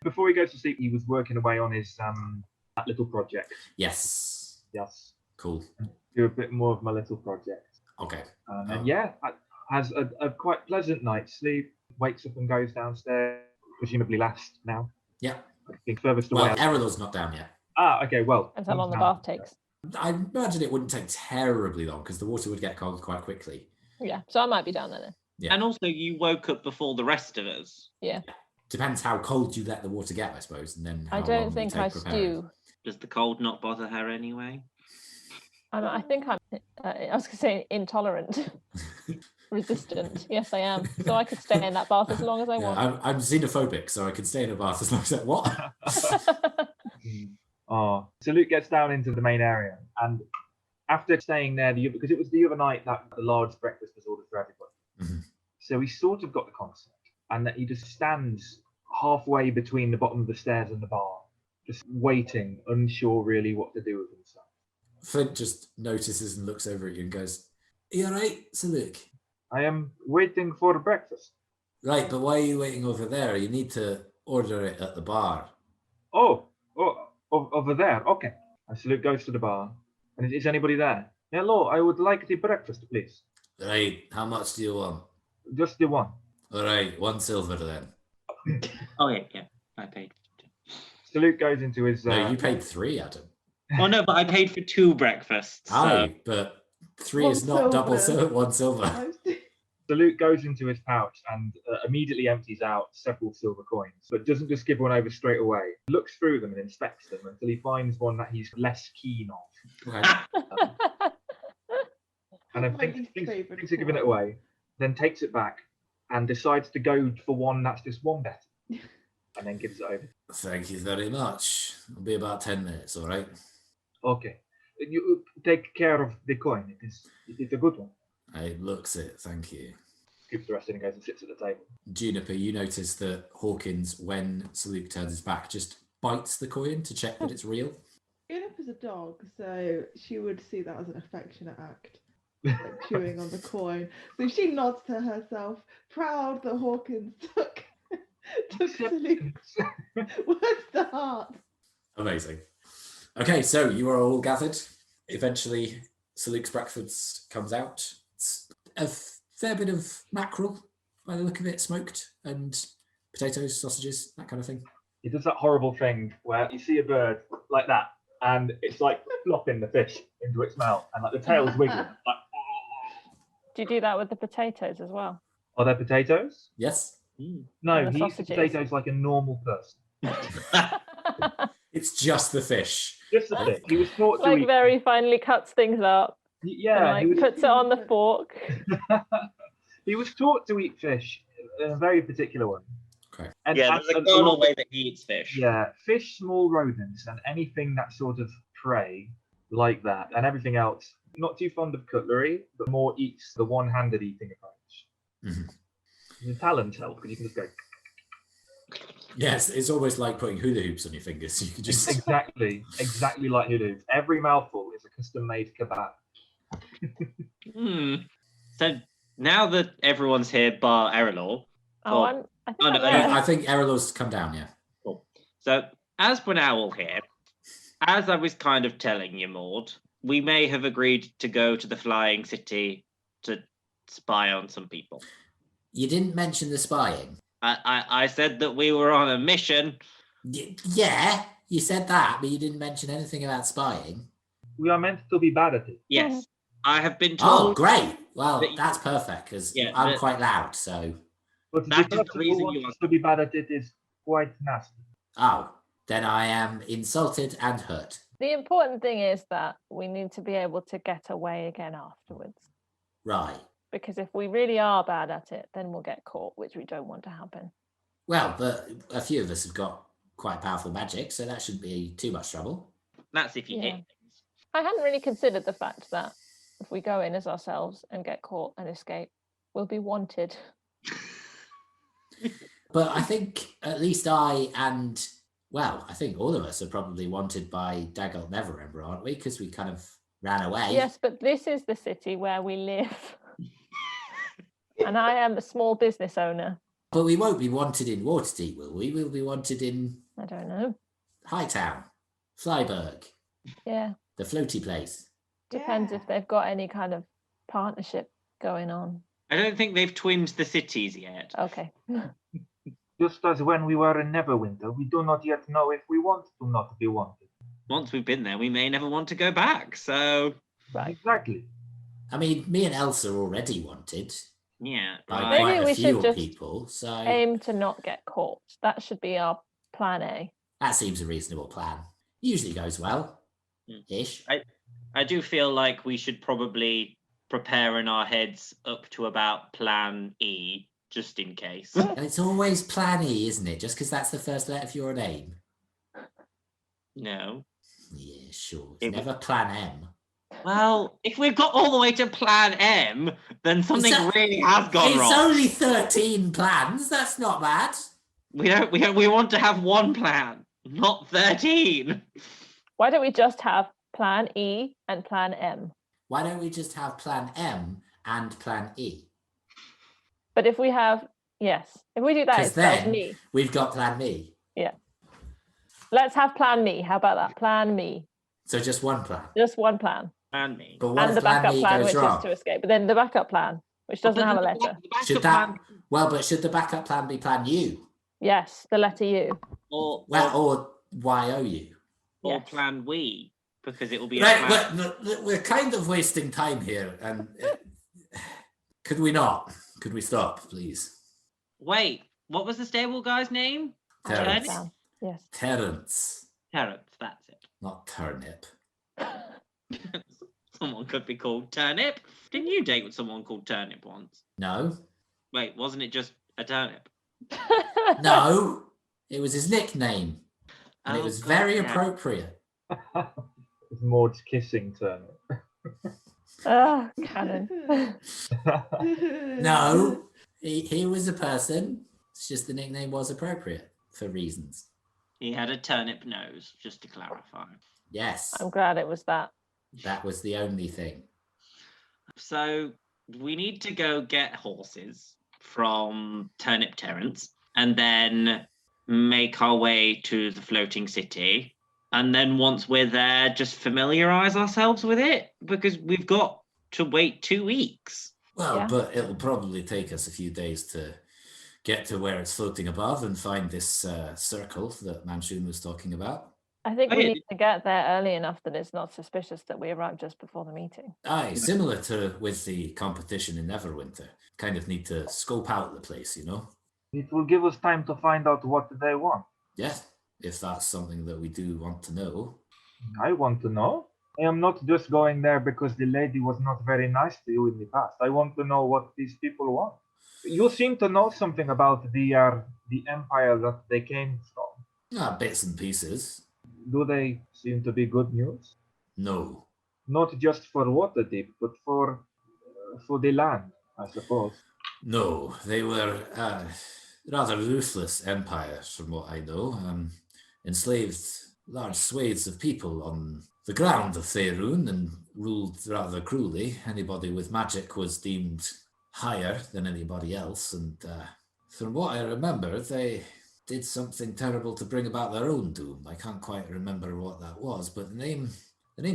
Before he goes to sleep, he was working away on his that little project. Yes. Yes, Cool. do a bit more of my little project. Okay. And yeah, has a quite pleasant night's sleep. Wakes up and goes downstairs, presumably last now. Yeah. I think furthest Well, away. Erallur's not down yet. Okay, well. Depends how long the now. bath takes. I imagine it wouldn't take terribly long because the water would get cold quite quickly. Yeah, so I might be down there then. Yeah. And also you woke up before the rest of us. Yeah. Depends how cold you let the water get, I suppose, and then how I long don't you think take I preparing. stew. Does the cold not bother her anyway? I think I'm, I was going to say intolerant, resistant. Yes, I am. So I could stay in that bath as long as I Yeah, want. I'm xenophobic, so I can stay in a bath as long as I what? Oh, so Luke gets down into the main area, and after staying there, because it was the other night that the large breakfast was ordered for everybody, Mhm. so he sort of got the concept, and that he just stands halfway between the bottom of the stairs and the bar, just waiting, unsure really what to do with himself. Flint just notices and looks over at you and goes, "Are you all right, Saluk? I am waiting for breakfast. Right, but why are you waiting over there? You need to order it at the bar." Over there. Okay. And so Luke goes to the bar, and is anybody there? Hello, I would like the breakfast, please. Right, how much do you want? Just the one. All right, 1 silver then. Oh yeah, I paid. So Luke goes into his. No, you paid 3, Adam. Oh no, but I paid for 2 breakfasts. So. Aye, but 3 is One not double silver. 1 silver. So Luke goes into his pouch and immediately empties out several silver coins, but doesn't just give one over straight away. Looks through them and inspects them until he finds one that he's less keen on, Okay. and then My thinks least thinks favourite of giving it coin. away. Then takes it back and decides to go for one that's just one better, and then gives it over. Thank you very much. It'll be about 10 minutes, all right? Okay, you take care of the coin. It is a good one. It looks it, thank you. Scoops the rest in and goes and sits at the table. Juniper, you notice that Hawkins, when Saluk turns his back, just bites the coin to check that it's real. Juniper's a dog, so she would see that as an affectionate act, like chewing on the coin. So she nods to herself, proud that Hawkins took Saluk's words to heart. Amazing. Okay, so you are all gathered. Eventually, Saluk's breakfast comes out. It's a fair bit of mackerel, by the look of it, smoked, and potatoes, sausages, that kind of thing. He does that horrible thing where you see a bird like that, and it's like flopping the fish into its mouth, and like the tail's wiggling. Like, Do you do that with the potatoes as well? are there potatoes? Yes. No, And the he eats the sausages. potatoes like a normal person. It's just the fish. Just the thing. He was taught to Like eat. very finely cuts things up Yeah, and he like was. puts it on the fork. He was taught to eat fish, a very particular one. Okay. And, Yeah, there's a carnal way that he eats fish. Yeah, fish, small rodents, and anything that sort of prey like that, and everything else. Not too fond of cutlery, but more eats the one-handed eating approach. Mhm. The talent help because you can just go. Yes, it's almost like putting hula hoops on your fingers. You can just Exactly like hula hoops. Every mouthful is a custom-made kebab. So now that everyone's here, bar Erallur. Oh, I think I'm I'm there. I think Erallur's come down, yeah. Cool. So as Brunel here, as I was kind of telling you, Maud, we may have agreed to go to the Flying City to spy on some people. You didn't mention the spying. I said that we were on a mission. Yeah, you said that, but you didn't mention anything about spying. We are meant to be bad at it. Yes, I have been Oh, told. great. Well, that you- that's perfect because Yeah, I'm but- quite loud, so... But That the is the person reason who you wants are- to be bad at it is quite nasty. Oh, then I am insulted and hurt. The important thing is that we need to be able to get away again afterwards. Right. Because if we really are bad at it, then we'll get caught, which we don't want to happen. Well, but a few of us have got quite powerful magic, so that shouldn't be too much trouble. That's if you Yeah. hit things. I hadn't really considered the fact that if we go in as ourselves and get caught and escape, we'll be wanted. But I think at least I think all of us are probably wanted by Daggett Neverember, aren't we? Because we kind of ran away. Yes, but this is the city where we live. And I am a small business owner. But we won't be wanted in Waterdeep, will we? We'll be wanted in I don't know. Hightown, Flyberg, Yeah, the floaty place. depends if they've got any kind of partnership going on. I don't think they've twinned the cities yet. Okay. Just as when we were in Neverwinter, we do not yet know if we want to not be wanted. Once we've been there, we may never want to go back. So, Right. Exactly. I mean, me and Elsa are already wanted yeah. by right. Maybe quite we a should few just people, so Aim to not get caught. That should be our plan A. that seems a reasonable plan. Usually goes well, ish. I do feel like we should probably prepare in our heads up to about plan E, just in case. And it's always plan E, isn't it? Just because that's the first letter of your name. No. Yeah, sure. It It's was- never plan M. Well, if we've got all the way to plan M, then something It's a- really has gone It's wrong. only 13 plans. That's not bad. We want to have one plan, not 13. Why don't we just have plan E and plan M? Why don't we just have plan M and plan E? But if we have, yes, if we do that, it Because spells then me. we've got plan me. Let's have plan me. How about that? Plan me. So just one plan. Just one plan. And me. But what And if the plan backup me plan, goes which wrong? is to escape. But then the backup plan, which doesn't have a letter. Should that? Well, but should the backup plan be plan U? Yes, the letter U. Or YOU? Yes. plan we, because it will be a Right, plan. we're kind of wasting time here, and could we not? Could we stop, please? Wait, what was the stable guy's name? Terrence. Down. Yes. Terrence, Terrence, that's it. not turnip. Someone could be called Turnip. Didn't you date with someone called Turnip once? No, Wait, wasn't it just a turnip? no, it was his nickname, and it Oh, was God, very yeah. appropriate. It's Maud's kissing turn. Oh, Cannon. No, he was a person. It's just the nickname was appropriate for reasons. He had a turnip nose, just to clarify. Yes, I'm glad it was that. that was the only thing. So we need to go get horses from Turnip Terrence and then make our way to the floating city. And then once we're there, just familiarize ourselves with it because we've got to wait 2 weeks. Well, Yeah. but it'll probably take us a few days to get to where it's floating above and find this circle that Manshoon was talking about. I think Oh, we yeah. need to get there early enough that it's not suspicious that we arrived just before the meeting. Aye, similar to with the competition in Neverwinter. Kind of need to scope out the place, you know? It will give us time to find out what they want. Yeah, if that's something that we do want to know. I want to know. I am not just going there because the lady was not very nice to you in the past. I want to know what these people want. You seem to know something about the empire that they came from. Bits and pieces. Do they seem to be good news? No. Not just for Waterdeep, but for the land, I suppose. No, they were rather ruthless empires, from what I know. Enslaved large swathes of people on the ground of Faerun and ruled rather cruelly. Anybody with magic was deemed higher than anybody else, and from what I remember, they did something terrible to bring about their own doom. I can't quite remember what that was, but the name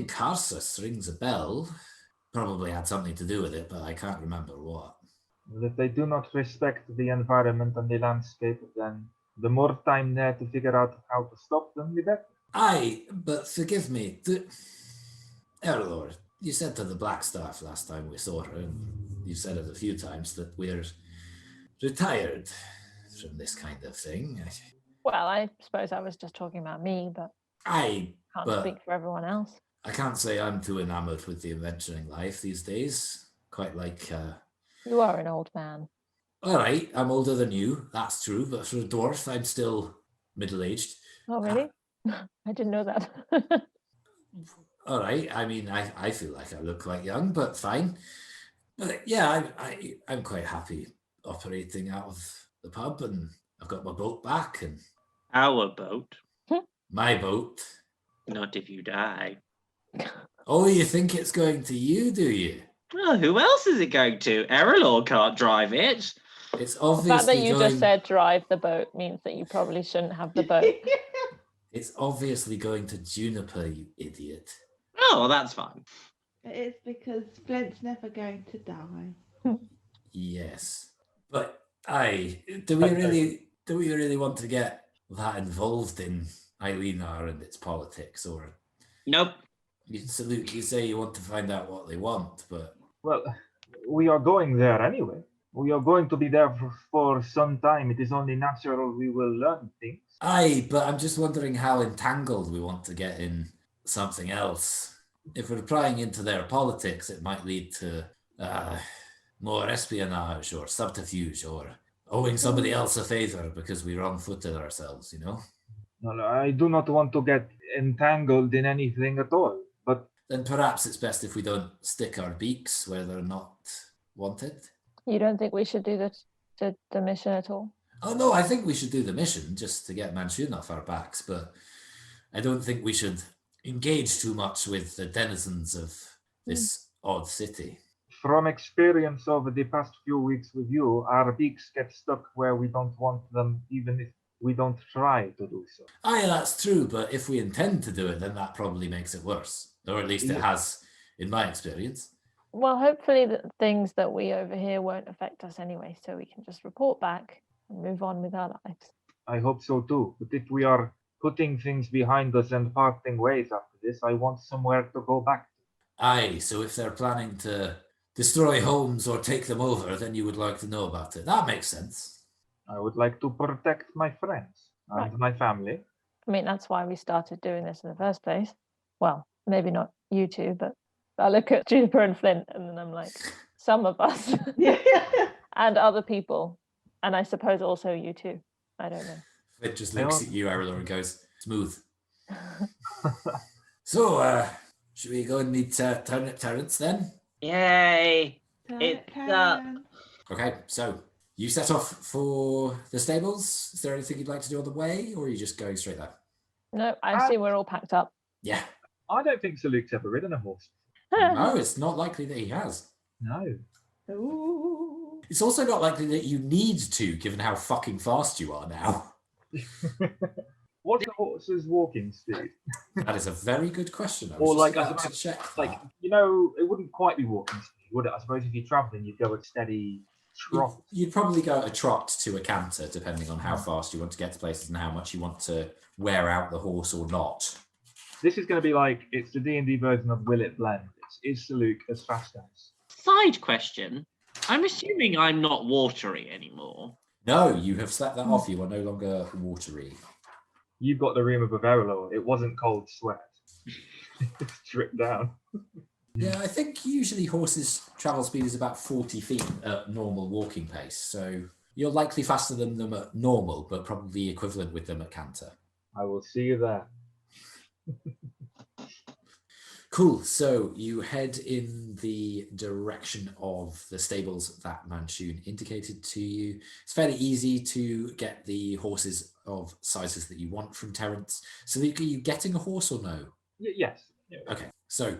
Karsus rings a bell. Probably had something to do with it, but I can't remember what. If they do not respect the environment and the landscape, then the more time there to figure out how to stop them, the better. Aye, but forgive me. Erallur, you said to the Blackstaff last time we saw her, and you've said it a few times, that we're retired from this kind of thing. Well, I suppose I was just talking about me, but Aye, can't but speak for everyone else. I can't say I'm too enamoured with the adventuring life these days. Quite like... You are an old man. All right, I'm older than you, that's true, but for a dwarf, I'm still middle-aged. Oh, really? I didn't know that. All right, I mean, I feel like I look quite young, but fine. But yeah, I'm quite happy operating out of the pub, and I've got my boat back, and... Our boat, My boat. not if you die. Oh, you think it's going to you, do you? Well, who else is it going to? Erallur can't drive it. It's The obviously fact that you going... just said drive the boat means that you probably shouldn't have the boat. It's obviously going to Juniper, you idiot. Oh, well, that's fine. It's because Flint's never going to die. Yes. But do we really want to get that involved in Eileenar and its politics, or Nope. you say you want to find out what they want, but Well, we are going there anyway. We are going to be there for some time. It is only natural we will learn things. but I'm just wondering how entangled we want to get in something else. If we're prying into their politics, it might lead to more espionage or subterfuge or owing somebody else a favour because we wrong-footed ourselves, you know? No, I do not want to get entangled in anything at all. But Then perhaps it's best if we don't stick our beaks where they're not wanted. You don't think we should do the mission at all? Oh no, I think we should do the mission just to get Manshoon off our backs, but I don't think we should engage too much with the denizens of this odd city. from experience over the past few weeks with you, our beaks get stuck where we don't want them, even if we don't try to do so. Aye, that's true, but if we intend to do it, then that probably makes it worse. Or at least it has, in my experience. Well, hopefully the things that we overhear won't affect us anyway, so we can just report back and move on with our lives. I hope so too, but if we are putting things behind us and parting ways after this, I want somewhere to go back to. Aye, so if they're planning to destroy homes or take them over, then you would like to know about it. That makes sense. I would like to protect my friends and Right. my family. I mean, that's why we started doing this in the first place. Well, maybe not you two, but I look at Juniper and Flint and then I'm like, some of us and other people. And I suppose also you too. I don't know. It just looks at you, Erallur, and goes, smooth. So, should we go and meet Turnip Terrence then? Yay! It's Okay, so you set off for the stables. Is there anything you'd like to do on the way, or are you just going straight there? No, I see we're all packed up. Yeah. I don't think Saluk's ever ridden a horse. No, it's not likely that he has. No. Ooh. It's also not likely that you need to, given how fucking fast you are now. What's a horse's walking speed? That is a very good question. I Or was like, just I about to suppose, check like, that. you know, it wouldn't quite be walking speed, would it? I suppose if you're traveling, you'd go at steady Trot. You'd probably go at a trot to a canter, depending on how fast you want to get to places and how much you want to wear out the horse or not. This is going to be like, it's the D&D version of Will It Blend. Is Saluk as fast as? Side question. I'm assuming I'm not watery anymore. No, you have slept that off. You are no longer watery. You've got the room above Erallur. It wasn't cold sweat. It's dripped down. Yeah, I think usually horses' travel speed is about 40 feet at normal walking pace. So you're likely faster than them at normal, but probably equivalent with them at canter. I will see you there. Cool. So you head in the direction of the stables that Manshoon indicated to you. It's fairly easy to get the horses of sizes that you want from Terrence. So are you getting a horse or no? Yes. Yeah. Okay. So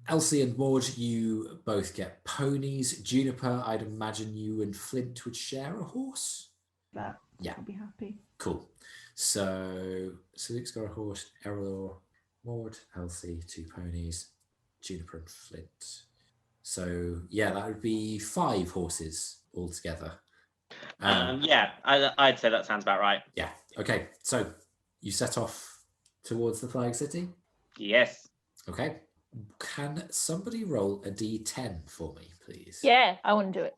Elsie and Maud, you both get ponies. Juniper, I'd imagine you and Flint would share a horse. That Yeah. I'll be happy. Cool. So Luke's got a horse. Erallur, Maud, Elsie, 2 ponies, Juniper and Flint. So yeah, that would be 5 horses altogether. Yeah, I'd say that sounds about right. Yeah. Okay. So you set off towards the Flying City. Yes. Okay. Can somebody roll a d10 for me, please? Yeah, I want to do it.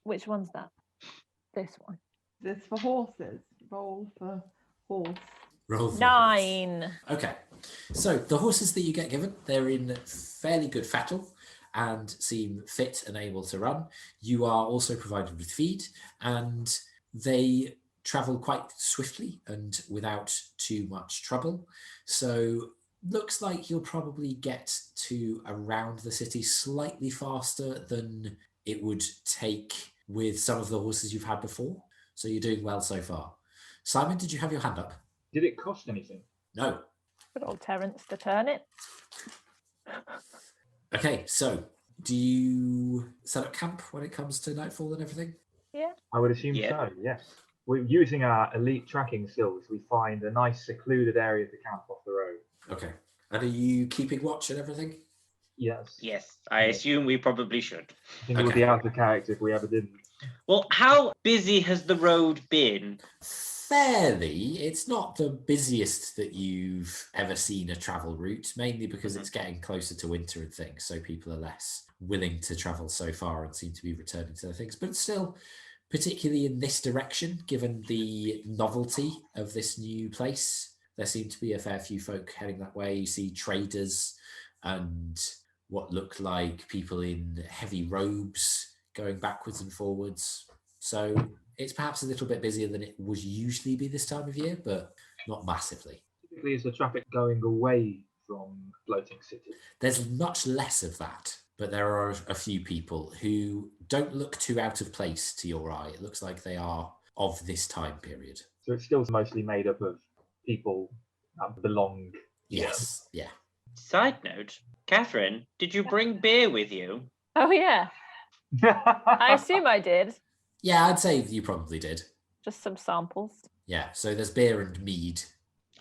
Which one's that? This one. This for horses. Roll for horse. Roll for 9. horse. Okay. So the horses that you get given, they're in fairly good fettle and seem fit and able to run. You are also provided with feed, and they travel quite swiftly and without too much trouble. So looks like you'll probably get to around the city slightly faster than it would take with some of the horses you've had before. So you're doing well so far. Simon, did you have your hand up? Did it cost anything? No. Good old Terrence to turn it. Okay, so do you set up camp when it comes to nightfall and everything? Yeah. I would assume so, yes. We're using our elite tracking skills. We find a nice secluded area to camp off the road. Okay. And are you keeping watch and everything? Yes. Yes, I assume we probably should. I think it would be out of character if we ever didn't. Well, how busy has the road been? Fairly. It's not the busiest that you've ever seen a travel route, mainly because it's getting closer to winter and things, so people are less willing to travel so far and seem to be returning to their things. But still, particularly in this direction, given the novelty of this new place, there seem to be a fair few folk heading that way. You see traders and what look like people in heavy robes going backwards and forwards. So it's perhaps a little bit busier than it would usually be this time of year, but not massively. Typically, is the traffic going away from Floating City? There's much less of that, but there are a few people who don't look too out of place to your eye. It looks like they are of this time period. So it's still mostly made up of people that belong. Yes, yeah. Side note, Kathryn, did you bring beer with you? Oh, yeah. I assume I did. Yeah, I'd say you probably did. Just some samples. Yeah, so there's beer and mead.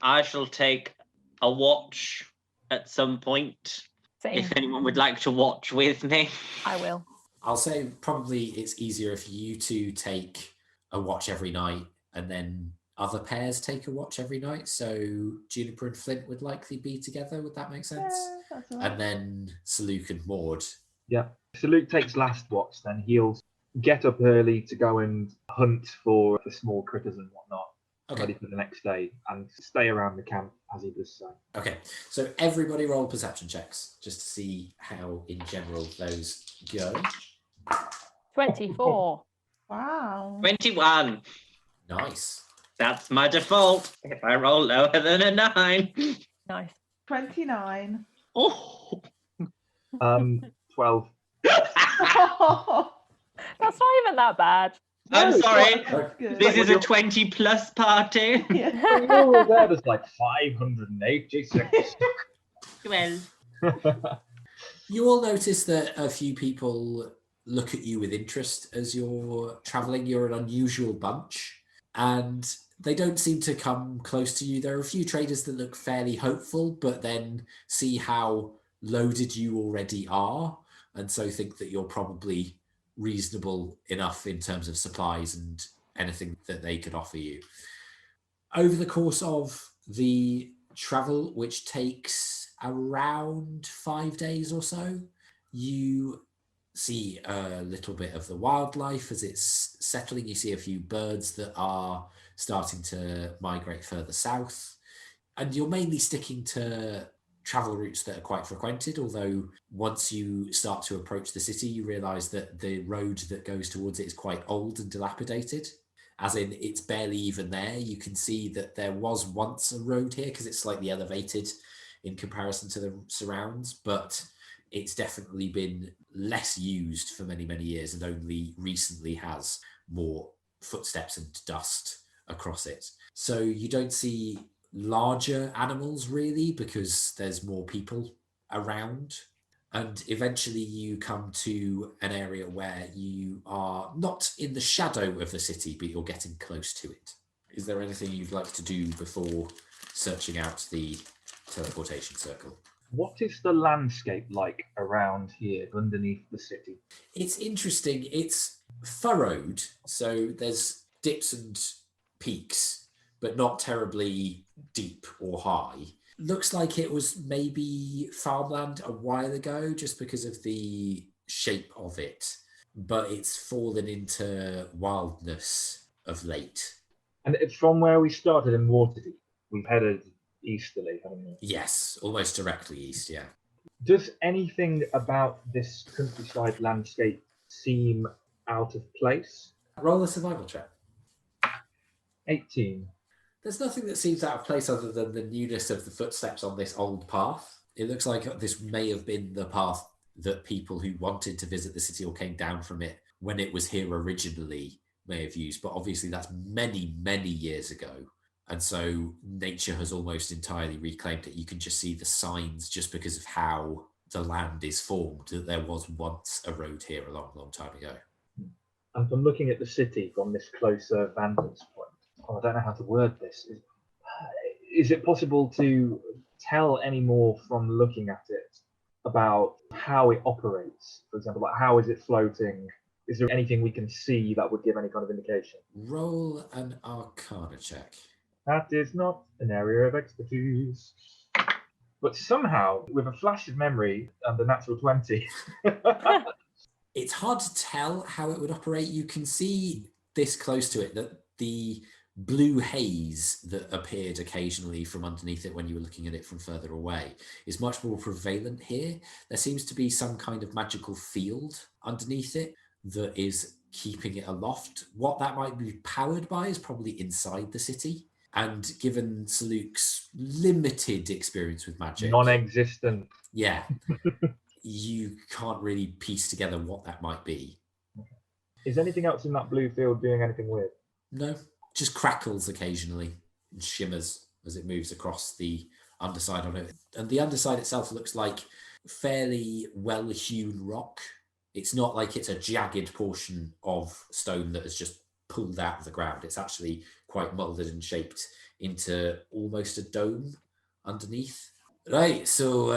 I shall take a watch at some point. Same. If anyone would like to watch with me. I will. I'll say probably it's easier if you two take a watch every night and then other pairs take a watch every night. So Juniper and Flint would likely be together. Would that make sense? Yeah, that's all right. And then Saluk and Maud. Yeah. So Luke takes last watch, then he'll get up early to go and hunt for the small critters and whatnot, ready for the next day, and stay around the camp as he does so. Okay, so everybody roll perception checks just to see how, in general, those go. 24. Wow. 21. Nice. That's my default. If I roll lower than a 9. Nice. 29. Oh. 12. That's not even that bad. I'm No, sorry. that's good. This is a 20+ party. Yeah. We were there, there's like 586. 12. You all notice that a few people look at you with interest as you're traveling. You're an unusual bunch, and they don't seem to come close to you. There are a few traders that look fairly hopeful, but then see how loaded you already are, and so think that you're probably reasonable enough in terms of supplies and anything that they could offer you. Over the course of the travel, which takes around 5 days or so, you see a little bit of the wildlife as it's settling. You see a few birds that are starting to migrate further south, and you're mainly sticking to travel routes that are quite frequented, although once you start to approach the city, you realize that the road that goes towards it is quite old and dilapidated, as in it's barely even there. You can see that there was once a road here because it's slightly elevated in comparison to the surrounds, but it's definitely been less used for many, many years and only recently has more footsteps and dust across it. So you don't see larger animals really because there's more people around. And eventually you come to an area where you are not in the shadow of the city, but you're getting close to it. Is there anything you'd like to do before searching out the teleportation circle? What is the landscape like around here underneath the city? It's interesting. It's furrowed, so there's dips and peaks, but not terribly deep or high. Looks like it was maybe farmland a while ago just because of the shape of it, but it's fallen into wildness of late. And it's from where we started in Waterdeep. We've headed easterly, haven't we? Yes, almost directly east, yeah. Does anything about this countryside landscape seem out of place? Roll a survival check. 18. There's nothing that seems out of place other than the newness of the footsteps on this old path. It looks like this may have been the path that people who wanted to visit the city or came down from it when it was here originally may have used, but obviously that's many, many years ago. And so nature has almost entirely reclaimed it. You can just see the signs just because of how the land is formed, that there was once a road here a long, long time ago. And from looking at the city from this closer vantage point, I don't know how to word this. Is it possible to tell any more from looking at it about how it operates? For example, like how is it floating? Is there anything we can see that would give any kind of indication? Roll an Arcana check. That is not an area of expertise. But somehow, with a flash of memory and a natural 20, it's hard to tell how it would operate. You can see this close to it that the blue haze that appeared occasionally from underneath it when you were looking at it from further away is much more prevalent here. There seems to be some kind of magical field underneath it that is keeping it aloft. What that might be powered by is probably inside the city. And given Saluk's limited experience with magic, non-existent. Yeah, you can't really piece together what that might be. Is anything else in that blue field doing anything weird? No, just crackles occasionally and shimmers as it moves across the underside of it. And the underside itself looks like fairly well-hewn rock. It's not like it's a jagged portion of stone that has just pulled out of the ground. It's actually quite molded and shaped into almost a dome underneath. Right, so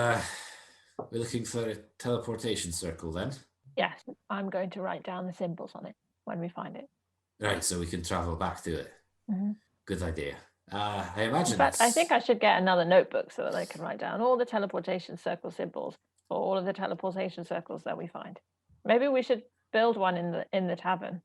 we're looking for a teleportation circle then? Yes, I'm going to write down the symbols on it when we find it. Right, so we can travel back to it. Mm-hmm. Good idea. I imagine. In fact, I think I should get another notebook so that I can write down all the teleportation circle symbols for all of the teleportation circles that we find. Maybe we should build one in the tavern.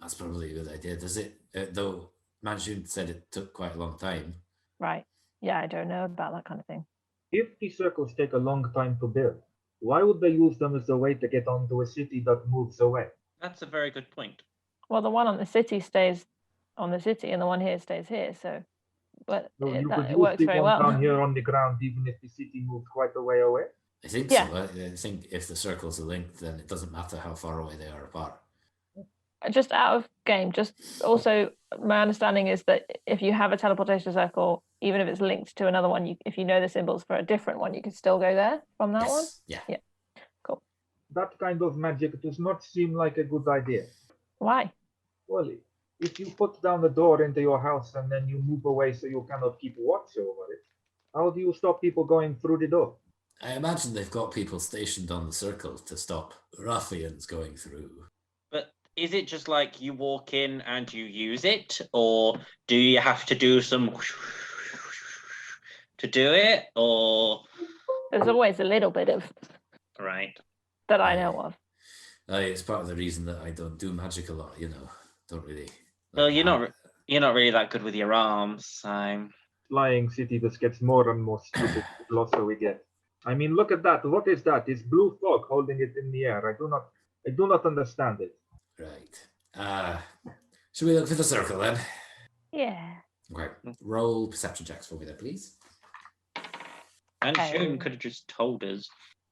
That's probably a good idea. Does it? Though Manshoon said it took quite a long time. Right. Yeah, I don't know about that kind of thing. If these circles take a long time to build, why would they use them as a way to get onto a city that moves away? That's a very good point. Well, the one on the city stays on the city, and the one here stays here. So, but So you could it use works the very one well. down here on the ground, even if the city moved quite a way away. I think Yeah. so. I think if the circles are linked, then it doesn't matter how far away they are apart. Just out of game, just also my understanding is that if you have a teleportation circle, even if it's linked to another one, if you know the symbols for a different one, you could still go there from that one. Yeah. Cool. That kind of magic does not seem like a good idea. Why? Well, if you put down the door into your house and then you move away so you cannot keep watch over it, how do you stop people going through the door? I imagine they've got people stationed on the circle to stop ruffians going through. But is it just like you walk in and you use it, or do you have to do some to do it, or There's always a little bit of right? that I know of. It's part of the reason that I don't do magic a lot, Don't really. Well, like, you're not really that good with your arms. So. Flying city just gets more and more stupid the closer we get. I mean, look at that. What is that? It's blue fog holding it in the air. I do not understand it. Right. Should we look for the circle then? Yeah. Okay. Roll perception checks for me then, please. And Okay. Shun could have just told us.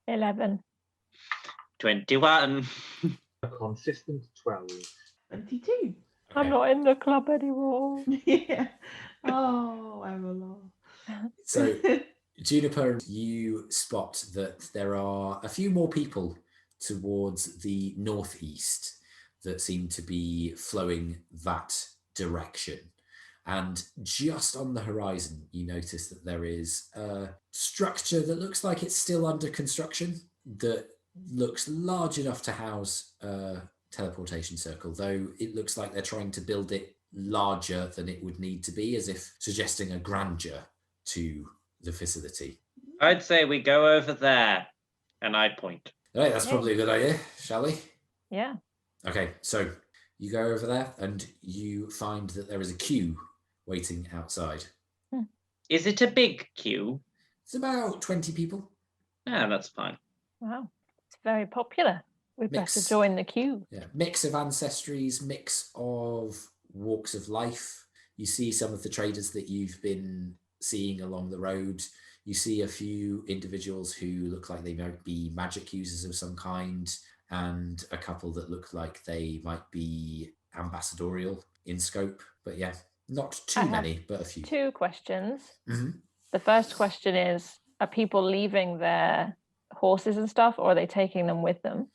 11. 21. A consistent 12. 22. I'm not in the club anymore. Yeah. Oh, Erallur. So, Juniper, you spot that there are a few more people towards the northeast that seem to be flowing that direction. And just on the horizon, you notice that there is a structure that looks like it's still under construction, that looks large enough to house a teleportation circle, though it looks like they're trying to build it larger than it would need to be, as if suggesting a grandeur to the facility. I'd say we go over there, and I point. All right, that's probably a good idea, shall we? Yeah. Okay, so you go over there and you find that there is a queue waiting outside. Is it a big queue? It's about 20 people. Yeah, that's fine. Wow. It's very popular. We'd Mix. better join the queue. Yeah, mix of ancestries, mix of walks of life. You see some of the traders that you've been seeing along the road. You see a few individuals who look like they might be magic users of some kind, and a couple that look like they might be ambassadorial in scope. But yeah, not too many, but a few. 2 questions. Mhm. The first question is, are people leaving their horses and stuff, or are they taking them with them?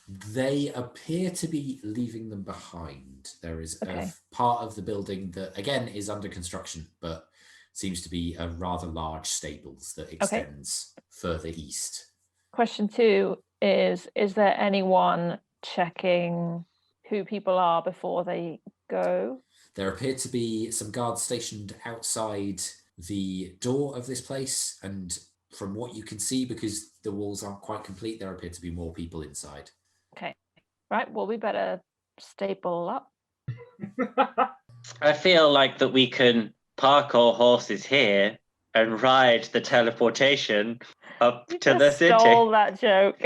They appear to be leaving them behind. There is Okay. a part of the building that, again, is under construction, but seems to be a rather large stables that extends further east. Question 2 is there anyone checking who people are before they go? There appear to be some guards stationed outside the door of this place, and from what you can see, because the walls aren't quite complete, there appear to be more people inside. Okay. Right, well, we better staple up. I feel like that we can park our horses here and ride the teleportation up You to the just city. stole that joke.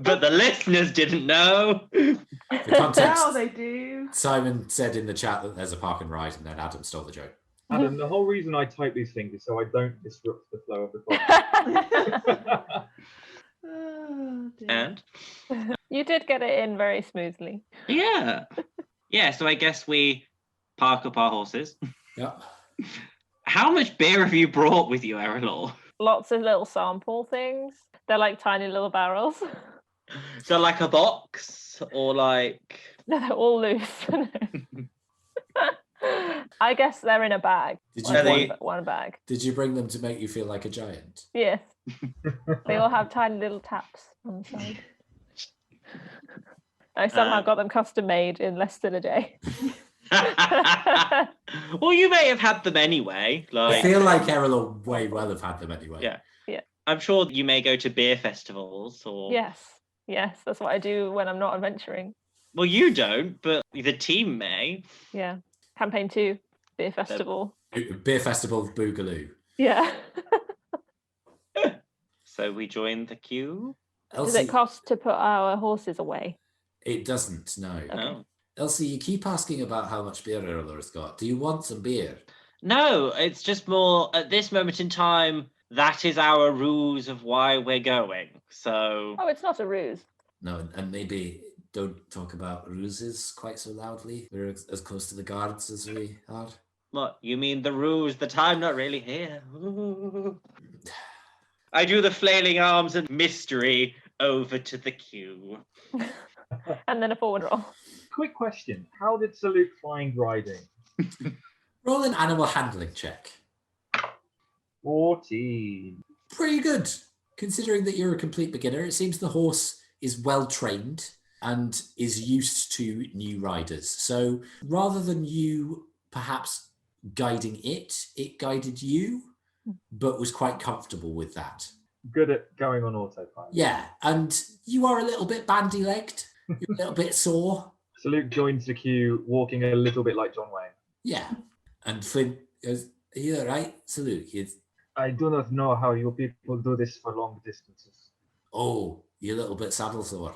But the listeners didn't know. For context, Now they do. Simon said in the chat that there's a park and ride, and then Adam stole the joke. Adam, the whole reason I type these things is so I don't disrupt the flow of the podcast. Oh, dear. And You did get it in very smoothly. yeah. Yeah, so I guess we park up our horses. Yeah. How much beer have you brought with you, Erallur? Lots of little sample things. They're like tiny little barrels. So like a box or like No, they're all loose. I guess they're in a bag. Did Like you Are they- one bag. Did you bring them to make you feel like a giant? Yes. They all have tiny little taps on the side. I somehow got them custom made in less than a day. well, you may have had them anyway. I Like feel like Errol way well have had them anyway. Yeah. I'm sure you may go to beer festivals or Yes, that's what I do when I'm not adventuring. well, you don't, but the team may. Yeah. Campaign 2, beer festival. Beer Festival Boogaloo. Yeah. So we join the queue. Does Elsie, it cost to put our horses away? it doesn't, no. Okay. Oh. Elsie, you keep asking about how much beer Errol's got. Do you want some beer? No, it's just more at this moment in time. That is our ruse of why we're going. So Oh, it's not a ruse. No, and maybe don't talk about ruses quite so loudly. We're as close to the guards as we are. what you mean the ruse that I'm not really here? I do the flailing arms and mystery over to the queue. And then a forward roll. Quick question. How did Salute find riding? Roll an animal handling check. 14. Pretty good. Considering that you're a complete beginner, it seems the horse is well trained. and is used to new riders. So rather than you perhaps guiding it, it guided you, but was quite comfortable with that. Good at going on autopilot. Yeah, and you are a little bit bandy-legged. You're a little bit sore. So Luke joins the queue, walking a little bit like John Wayne. Yeah. And Flint goes, are you all right? So Luke, I do not know how you people do this for long distances. oh, you're a little bit saddle sore.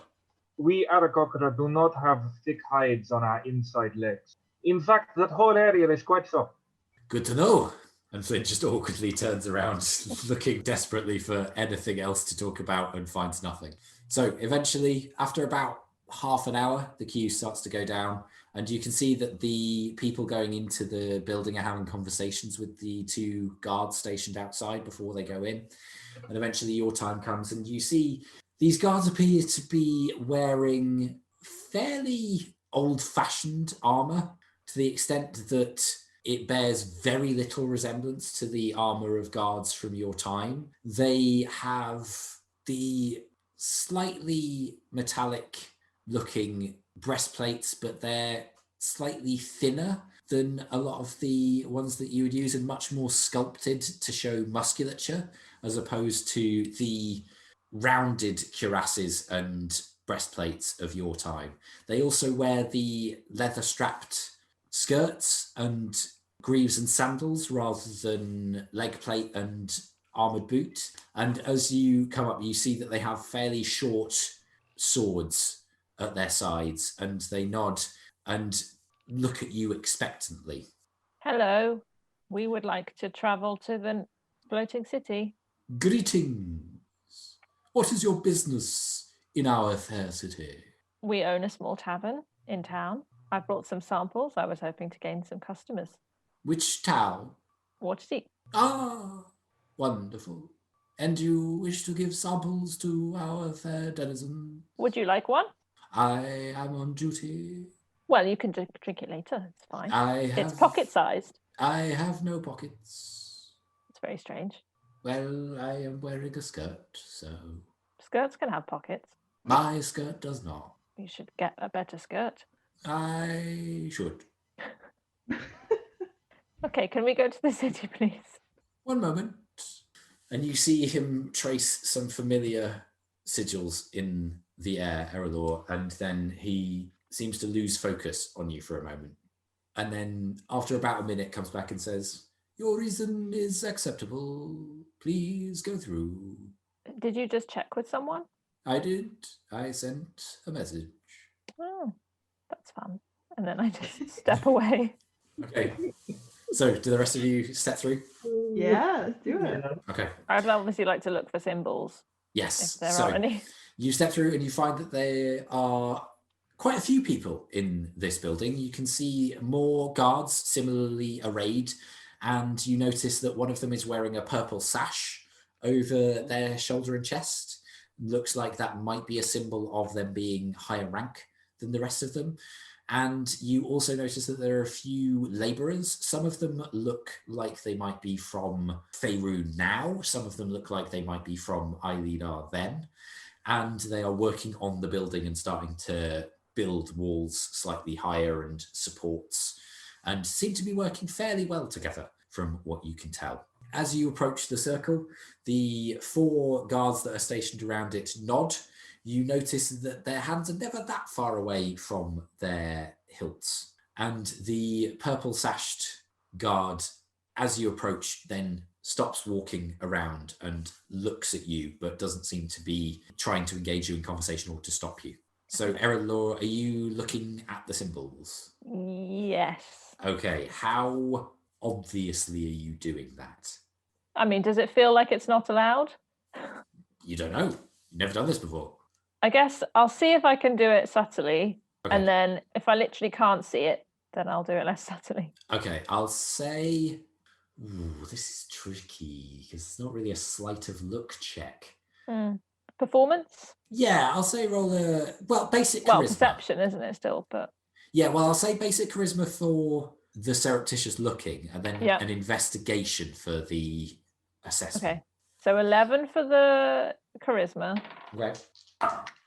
We Arakocra do not have thick hides on our inside legs. In fact, that whole area is quite soft. Good to know. And Flint just awkwardly turns around, looking desperately for anything else to talk about and finds nothing. So eventually, after about half an hour, the queue starts to go down, and you can see that the people going into the building are having conversations with the two guards stationed outside before they go in. And eventually your time comes, and you see these guards appear to be wearing fairly old-fashioned armor, to the extent that it bears very little resemblance to the armor of guards from your time. They have the slightly metallic looking breastplates, but they're slightly thinner than a lot of the ones that you would use and much more sculpted to show musculature, as opposed to the rounded cuirasses and breastplates of your time. They also wear the leather-strapped skirts and greaves and sandals rather than leg plate and armored boot. And as you come up, you see that they have fairly short swords at their sides, and they nod and look at you expectantly. Hello, we would like to travel to the floating city. Greetings. What is your business in our fair city? We own a small tavern in town. I brought some samples. I was hoping to gain some customers. Which town? Waterdeep. Ah, wonderful. And you wish to give samples to our fair denizens? Would you like one? I am on duty. Well, you can drink it later. It's fine. It's It's pocket-sized. I have no pockets. It's very strange. Well, I am wearing a skirt, so Skirts can have pockets. my skirt does not. You should get a better skirt. I should. Okay, can we go to the city, please? One moment. And you see him trace some familiar sigils in the air, Erallur, and then he seems to lose focus on you for a moment. And then after about a minute comes back and says, your reason is acceptable. Please go through. Did you just check with someone? I did. I sent a message. Oh, that's fun. And then I just step away. Okay. So do the rest of you step through? Yeah, let's do it. Okay. I'd obviously like to look for symbols, Yes. if there So are any. you step through and you find that there are quite a few people in this building. You can see more guards similarly arrayed, and you notice that one of them is wearing a purple sash over their shoulder and chest. Looks like that might be a symbol of them being higher rank than the rest of them. And you also notice that there are a few labourers. Some of them look like they might be from Favour now. Some of them look like they might be from Eilidar then. And they are working on the building and starting to build walls slightly higher and supports, and seem to be working fairly well together from what you can tell. As you approach the circle, the 4 guards that are stationed around it nod. You notice that their hands are never that far away from their hilts. And the purple sashed guard, as you approach, then stops walking around and looks at you, but doesn't seem to be trying to engage you in conversation or to stop you. So, Erallur, are you looking at the symbols? Yes. Okay, how obviously are you doing that? I mean, does it feel like it's not allowed? You don't know. You've never done this before. I guess I'll see if I can do it subtly. Okay. And then if I literally can't see it, then I'll do it less subtly. Okay, I'll say... Ooh, this is tricky because it's not really a sleight of look check. Performance? Yeah, I'll say roll a... Well, basic charisma. Well, perception, isn't it, still? But Yeah, well, I'll say basic charisma for the surreptitious looking, and then Yeah. an investigation for the assessment. okay. So 11 for the charisma. Okay.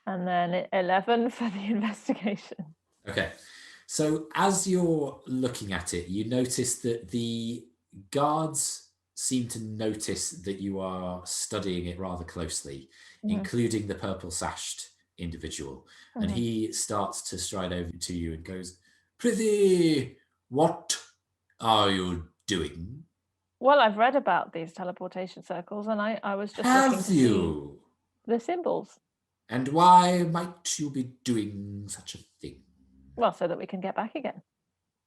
And then 11 for the investigation. Okay. So as you're looking at it, you notice that the guards seem to notice that you are studying it rather closely, including the purple sashed individual. And he starts to stride over to you and goes, "Prithee, what are you doing?" Well, I've read about these teleportation circles, and I was just looking Have to you? see the symbols. And why might you be doing such a thing? Well, so that we can get back again.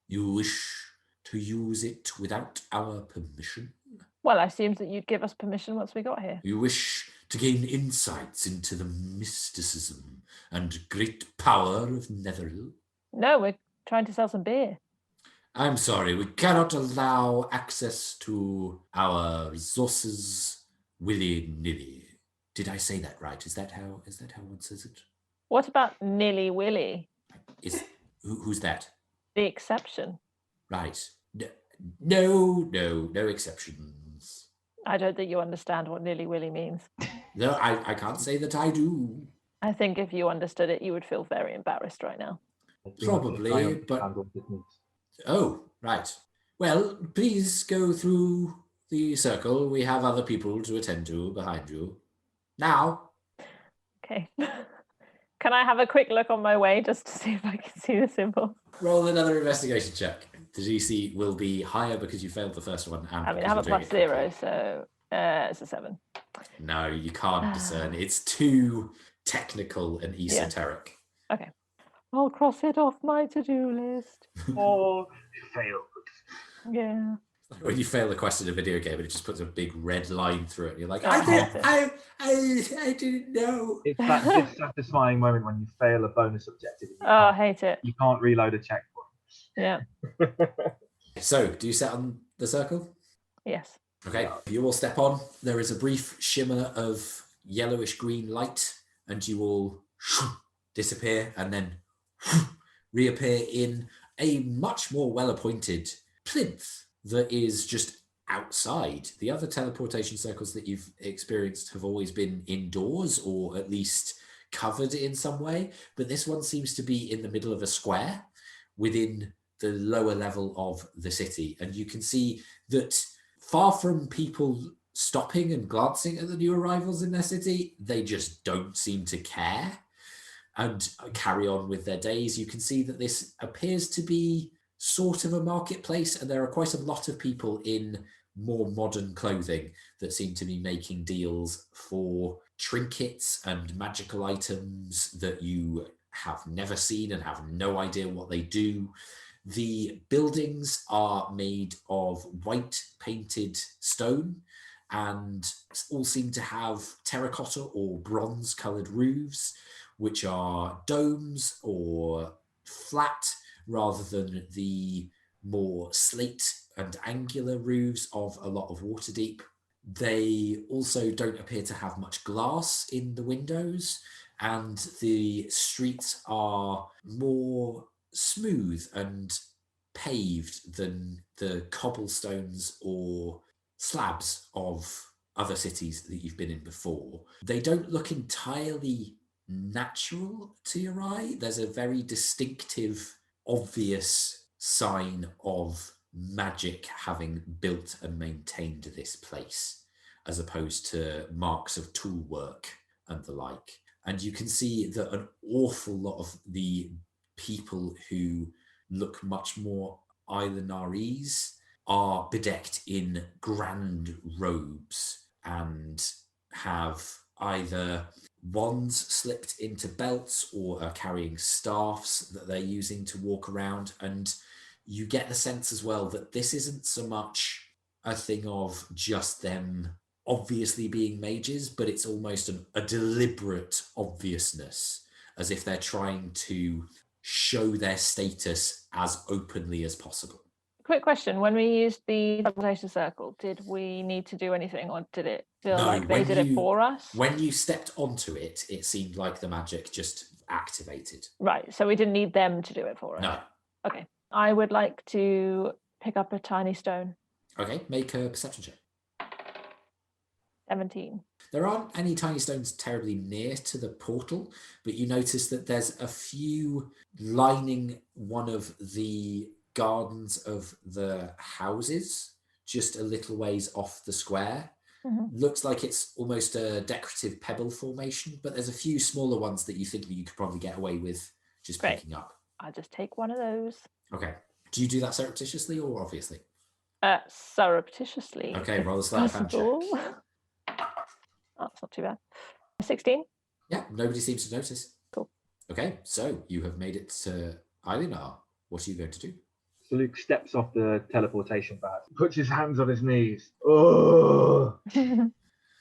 You wish to use it without our permission? Well, I assumed that you'd give us permission once we got here. You wish to gain insights into the mysticism and great power of Netheril? No, we're trying to sell some beer. I'm sorry, we cannot allow access to our resources willy-nilly. Did I say that right? Is that how one says it? What about Nilly Willy? Who's that? The exception. Right. No exceptions. I don't think you understand what Nilly Willy means. No, I can't say that I do. I think if you understood it, you would feel very embarrassed right now. Probably, but... Oh, right. Well, please go through the circle. We have other people to attend to behind you. Now. Okay. Can I have a quick look on my way just to see if I can see the symbol? Roll another investigation check. The DC will be higher because you failed the first one. And I mean, I have a +0, so it's a 7. No, you can't discern. It's too technical and esoteric. Yeah. Okay. I'll cross it off my to-do list. Oh, failed. Yeah. When you fail a quest in a video game and it just puts a big red line through it, and you're like, I didn't know. It's that dissatisfying moment when you fail a bonus objective. I hate it. You can't reload a checkpoint. Yeah. So, do you set on the circle? Yes. Okay, you all step on. There is a brief shimmer of yellowish green light, and you all disappear and then reappear in a much more well-appointed plinth that is just outside. The other teleportation circles that you've experienced have always been indoors or at least covered in some way, but this one seems to be in the middle of a square within the lower level of the city. And you can see that far from people stopping and glancing at the new arrivals in their city, they just don't seem to care and carry on with their days. You can see that this appears to be sort of a marketplace, and there are quite a lot of people in more modern clothing that seem to be making deals for trinkets and magical items that you have never seen and have no idea what they do. The buildings are made of white painted stone and all seem to have terracotta or bronze coloured roofs, which are domes or flat rather than the more slate and angular roofs of a lot of Waterdeep. They also don't appear to have much glass in the windows, and the streets are more smooth and paved than the cobblestones or slabs of other cities that you've been in before. They don't look entirely natural to your eye. There's a very distinctive, obvious sign of magic having built and maintained this place, as opposed to marks of tool work and the like. And you can see that an awful lot of the people who look much more Islandese are bedecked in grand robes and have either wands slipped into belts or are carrying staffs that they're using to walk around. And you get the sense as well that this isn't so much a thing of just them obviously being mages, but it's almost a deliberate obviousness, as if they're trying to show their status as openly as possible. Quick question. When we used the teleportation circle, did we need to do anything, or did it feel like they did it for us? When you stepped onto it, it seemed like the magic just activated. Right, so we didn't need them to do it for us? No. Okay. I would like to pick up a tiny stone. Okay, make a perception check. 17. There aren't any tiny stones terribly near to the portal, but you notice that there's a few lining one of the gardens of the houses, just a little ways off the square. Looks like it's almost a decorative pebble formation, but there's a few smaller ones that you think that you could probably get away with just picking up. I'll just take one of those. Okay. Do you do that surreptitiously or obviously? Surreptitiously. Okay, roll a sleight of hand check. That's not too bad. 16? Yeah, nobody seems to notice. Cool. Okay, so you have made it to Eilenar. What are you going to do? So Luke steps off the teleportation pad, puts his hands on his knees. Oh,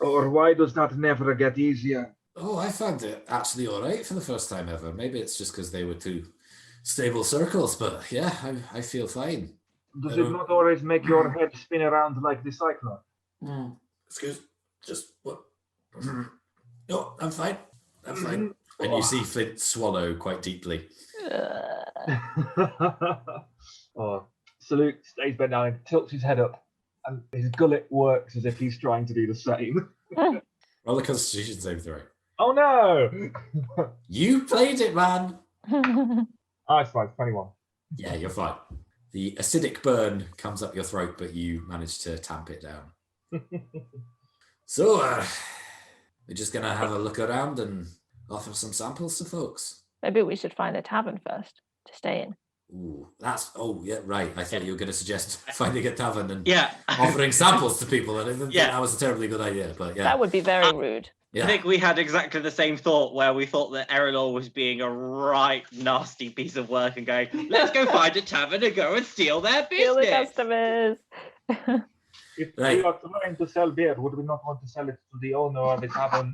or why does that never get easier? Oh, I found it actually all right for the first time ever. Maybe it's just because they were two stable circles, but yeah, I feel fine. Does it not always make your head spin around like the cyclone? Excuse, just what? No, I'm fine. I'm fine. And you see Flint swallow quite deeply. Oh, Salute stays bent down and tilts his head up, and his gullet works as if he's trying to do the same. Roll a Constitution save throw. Oh no! You played it, man. It's fine. 21. Yeah, you're fine. The acidic burn comes up your throat, but you manage to tamp it down. So, we're just going to have a look around and offer some samples to folks. Maybe we should find a tavern first to stay in. Ooh, yeah, right. I thought you were going to suggest finding a tavern and Yeah. offering samples to people. And I didn't think that was a terribly good idea, but yeah. That would be very rude. Yeah. I think we had exactly the same thought, where we thought that Erallur was being a right nasty piece of work and going, let's go find a tavern and go and steal their business. Steal the customers. If Right. we are trying to sell beer, would we not want to sell it to the owner of the tavern?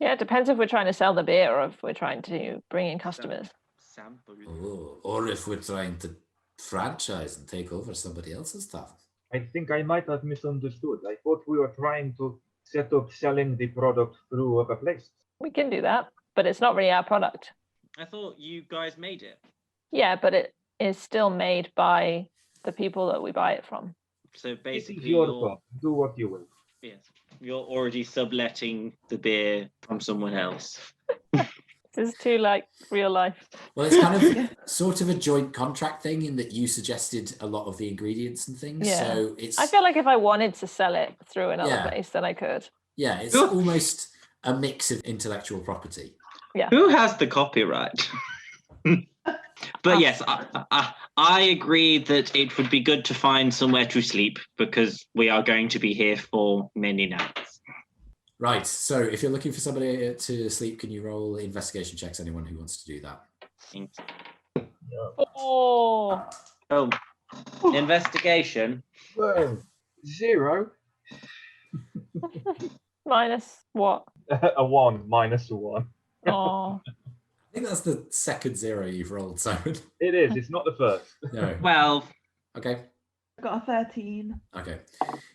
Yeah, it depends if we're trying to sell the beer or if we're trying to bring in customers. Sample. Oh, or if we're trying to franchise and take over somebody else's tavern. I think I might have misunderstood. I thought we were trying to set up selling the product through other places. We can do that, but it's not really our product. I thought you guys made it. Yeah, but it is still made by the people that we buy it from. So This is basically, your you're, pub. Do what you will. yes, you're already subletting the beer from someone else. This is too like real life. Well, it's kind of sort of a joint contract thing in that you suggested a lot of the ingredients and things. Yeah. So it's I feel like if I wanted to sell it through another Yeah. place, then I could. yeah, it's Sure. almost a mix of intellectual property. Who has the copyright? But yes, I agree that it would be good to find somewhere to sleep because we are going to be here for many nights. Right. So if you're looking for somebody to sleep, can you roll investigation checks? Anyone who wants to do that? Oh, Oh, investigation. Well, 0. minus what? A 1 minus a 1. Oh, I think that's the second 0 you've rolled, Simon. It is. It's not the first. No. Well, Okay. I got a 13. Okay.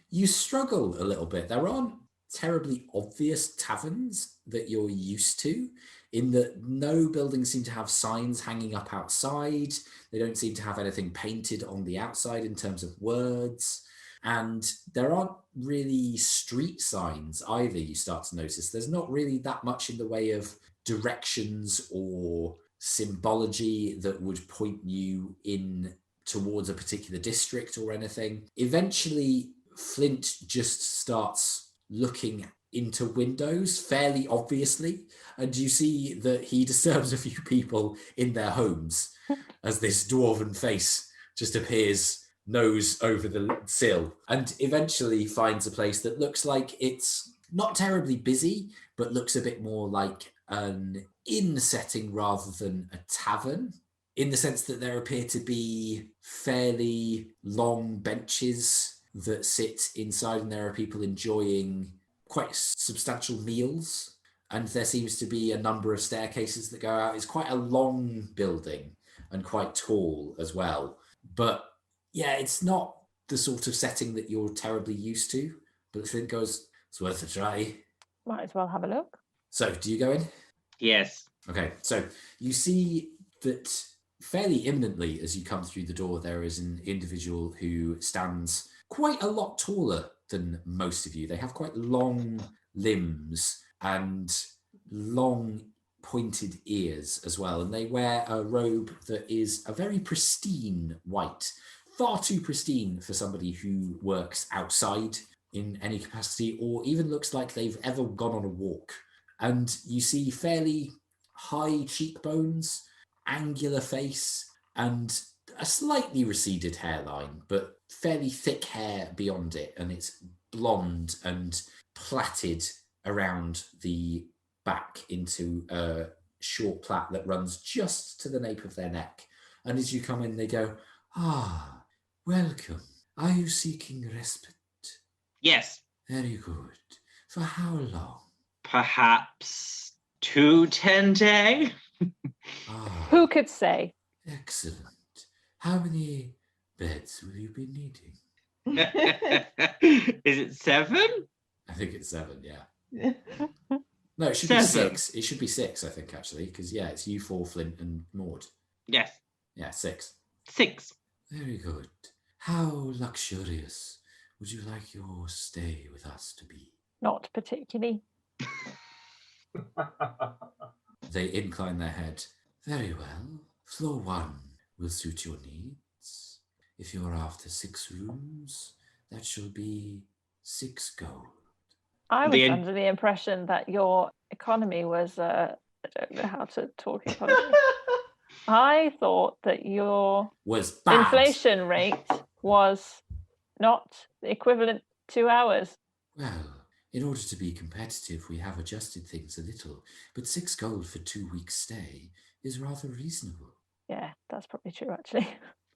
You struggle a little bit. There aren't terribly obvious taverns that you're used to, in that no buildings seem to have signs hanging up outside. They don't seem to have anything painted on the outside in terms of words. And there aren't really street signs either, you start to notice. There's not really that much in the way of directions or symbology that would point you in towards a particular district or anything. Eventually, Flint just starts looking into windows fairly obviously, and you see that he disturbs a few people in their homes as this dwarven face just appears nose over the sill, and eventually finds a place that looks like it's not terribly busy, but looks a bit more like an inn setting rather than a tavern, in the sense that there appear to be fairly long benches that sit inside, and there are people enjoying quite substantial meals, and there seems to be a number of staircases that go out. It's quite a long building and quite tall as well. But yeah, it's not the sort of setting that you're terribly used to, but Flint goes, it's worth a try. might as well have a look. So do you go in? yes. Okay, so you see that fairly imminently as you come through the door, there is an individual who stands quite a lot taller than most of you. They have quite long limbs and long pointed ears as well. And they wear a robe that is a very pristine white, far too pristine for somebody who works outside in any capacity or even looks like they've ever gone on a walk. And you see fairly high cheekbones, angular face, and a slightly receded hairline, but fairly thick hair beyond it. And it's blonde and plaited around the back into a short plait that runs just to the nape of their neck. And as you come in, they go, "Ah, welcome. Are you seeking respite?" Yes. Very good. For how long? Perhaps 2 10 Ah, Who could say? excellent. How many beds will you be needing? Is it 7? I think it's 7, yeah. Yeah. No, it should 7. be 6. It should be 6, I think, actually, because, yeah, it's you 4, Flint, and Maud. Yes. Yeah, 6. 6. Very good. How luxurious would you like your stay with us to be? Not particularly. They incline their head. Very well. Floor 1 will suit your needs. If you're after 6 rooms, that shall be 6 gold. I was The en- under the impression that your economy was, I don't know how to talk economy. I thought that your Was bad. inflation rate was not equivalent to ours. Well, in order to be competitive, we have adjusted things a little, but 6 gold for 2 weeks' stay is rather reasonable. Yeah, that's probably true, actually.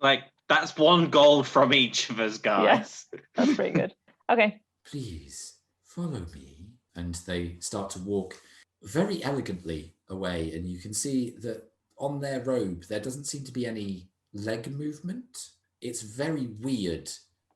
Like, that's 1 gold from each of us, guys. That's pretty good. Okay. Please follow me. And they start to walk very elegantly away, and you can see that on their robe there doesn't seem to be any leg movement. It's very weird.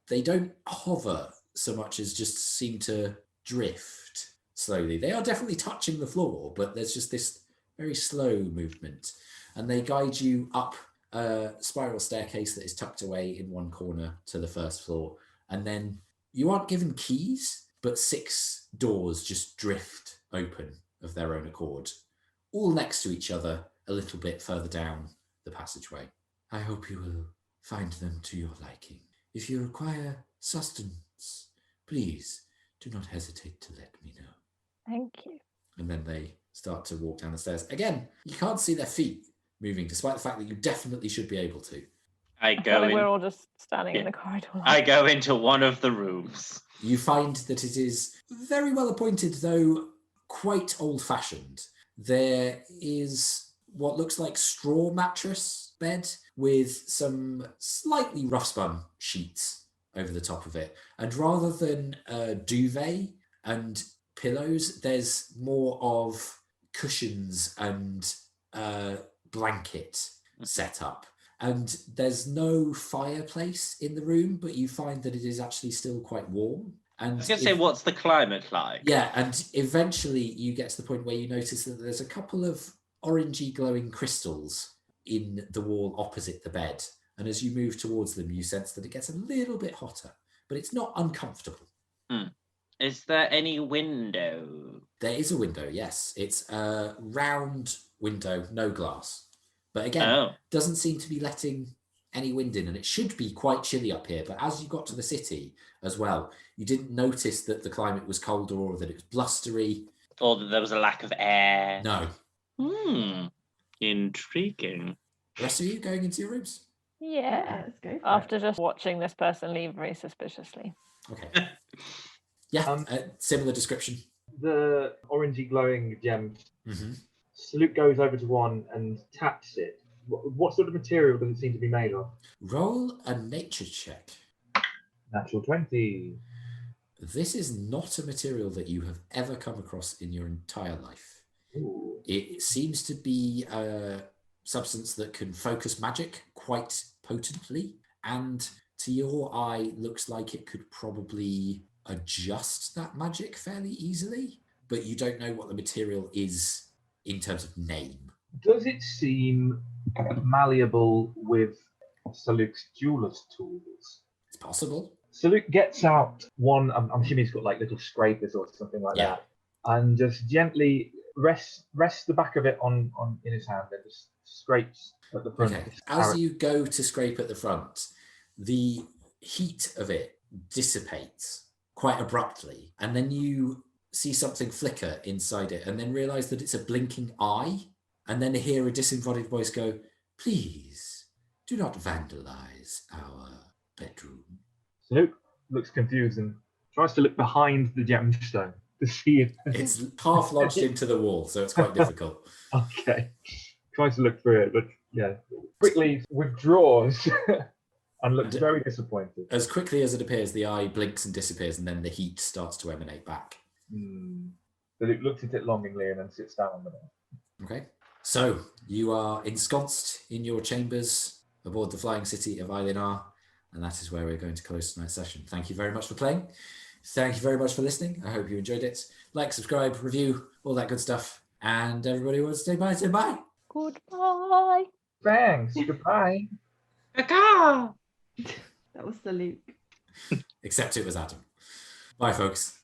They don't hover so much as just seem to drift slowly. They are definitely touching the floor, but there's just this very slow movement. And they guide you up a spiral staircase that is tucked away in one corner to the first floor. And then you aren't given keys, but 6 doors just drift open of their own accord, all next to each other a little bit further down the passageway. I hope you will find them to your liking. If you require sustenance, please do not hesitate to let me know. Thank you. And then they start to walk down the stairs. Again, you can't see their feet moving, despite the fact that you definitely should be able to. I I feel go like in. we're all just standing in Yeah. the corridor. I go into one of the rooms. You find that it is very well appointed, though quite old-fashioned. There is what looks like straw mattress bed with some slightly rough-spun sheets over the top of it. And rather than a duvet and pillows, there's more of cushions and blanket set up. And there's no fireplace in the room, but you find that it is actually still quite warm. And I was going to say, what's the climate like? yeah, and eventually you get to the point where you notice that there's a couple of orangey glowing crystals in the wall opposite the bed. And as you move towards them, you sense that it gets a little bit hotter, but it's not uncomfortable. Is there any window? There is a window, yes. It's a round window, no glass. But again, Oh. doesn't seem to be letting any wind in, and it should be quite chilly up here. But as you got to the city as well, you didn't notice that the climate was colder or that it was blustery. Or that there was a lack of air? No. Intriguing. The rest of you going into your rooms? Yeah. Let's go for it. After just watching this person leave very suspiciously. Okay. Yeah, similar description. The orangey glowing gem. Mm-hmm. Salute goes over to one and taps it. What sort of material does it seem to be made of? Roll a nature check. Natural 20. This is not a material that you have ever come across in your entire life. Ooh. It seems to be a substance that can focus magic quite potently, and to your eye looks like it could probably adjust that magic fairly easily, but you don't know what the material is in terms of name. Does it seem malleable with Saluk's jeweler's tools? It's possible. Saluk gets out one, I'm assuming he's got like little scrapers or something like Yeah. that. and just gently rests the back of it on in his hand and just scrapes at the front. Okay. As you go to scrape at the front, the heat of it dissipates quite abruptly, and then you see something flicker inside it, and then realize that it's a blinking eye, and then hear a disembodied voice go, "Please do not vandalize our bedroom." Snoop looks confused and tries to look behind the gemstone to see if It's half lodged into the wall, so it's quite difficult. Okay. Tries to look through it, but yeah, quickly withdraws and looks very disappointed. As quickly as it appears, the eye blinks and disappears, and then the heat starts to emanate back. So Luke looks at it longingly and then sits down on the bed. Okay. So you are ensconced in your chambers aboard the flying city of Eilinar, and that is where we're going to close tonight's session. Thank you very much for playing. Thank you very much for listening. I hope you enjoyed it. Like, subscribe, review, all that good stuff. And everybody wants to say bye. Say bye. Goodbye. Thanks. Goodbye. That was the Luke. Except it was Adam. Bye, folks.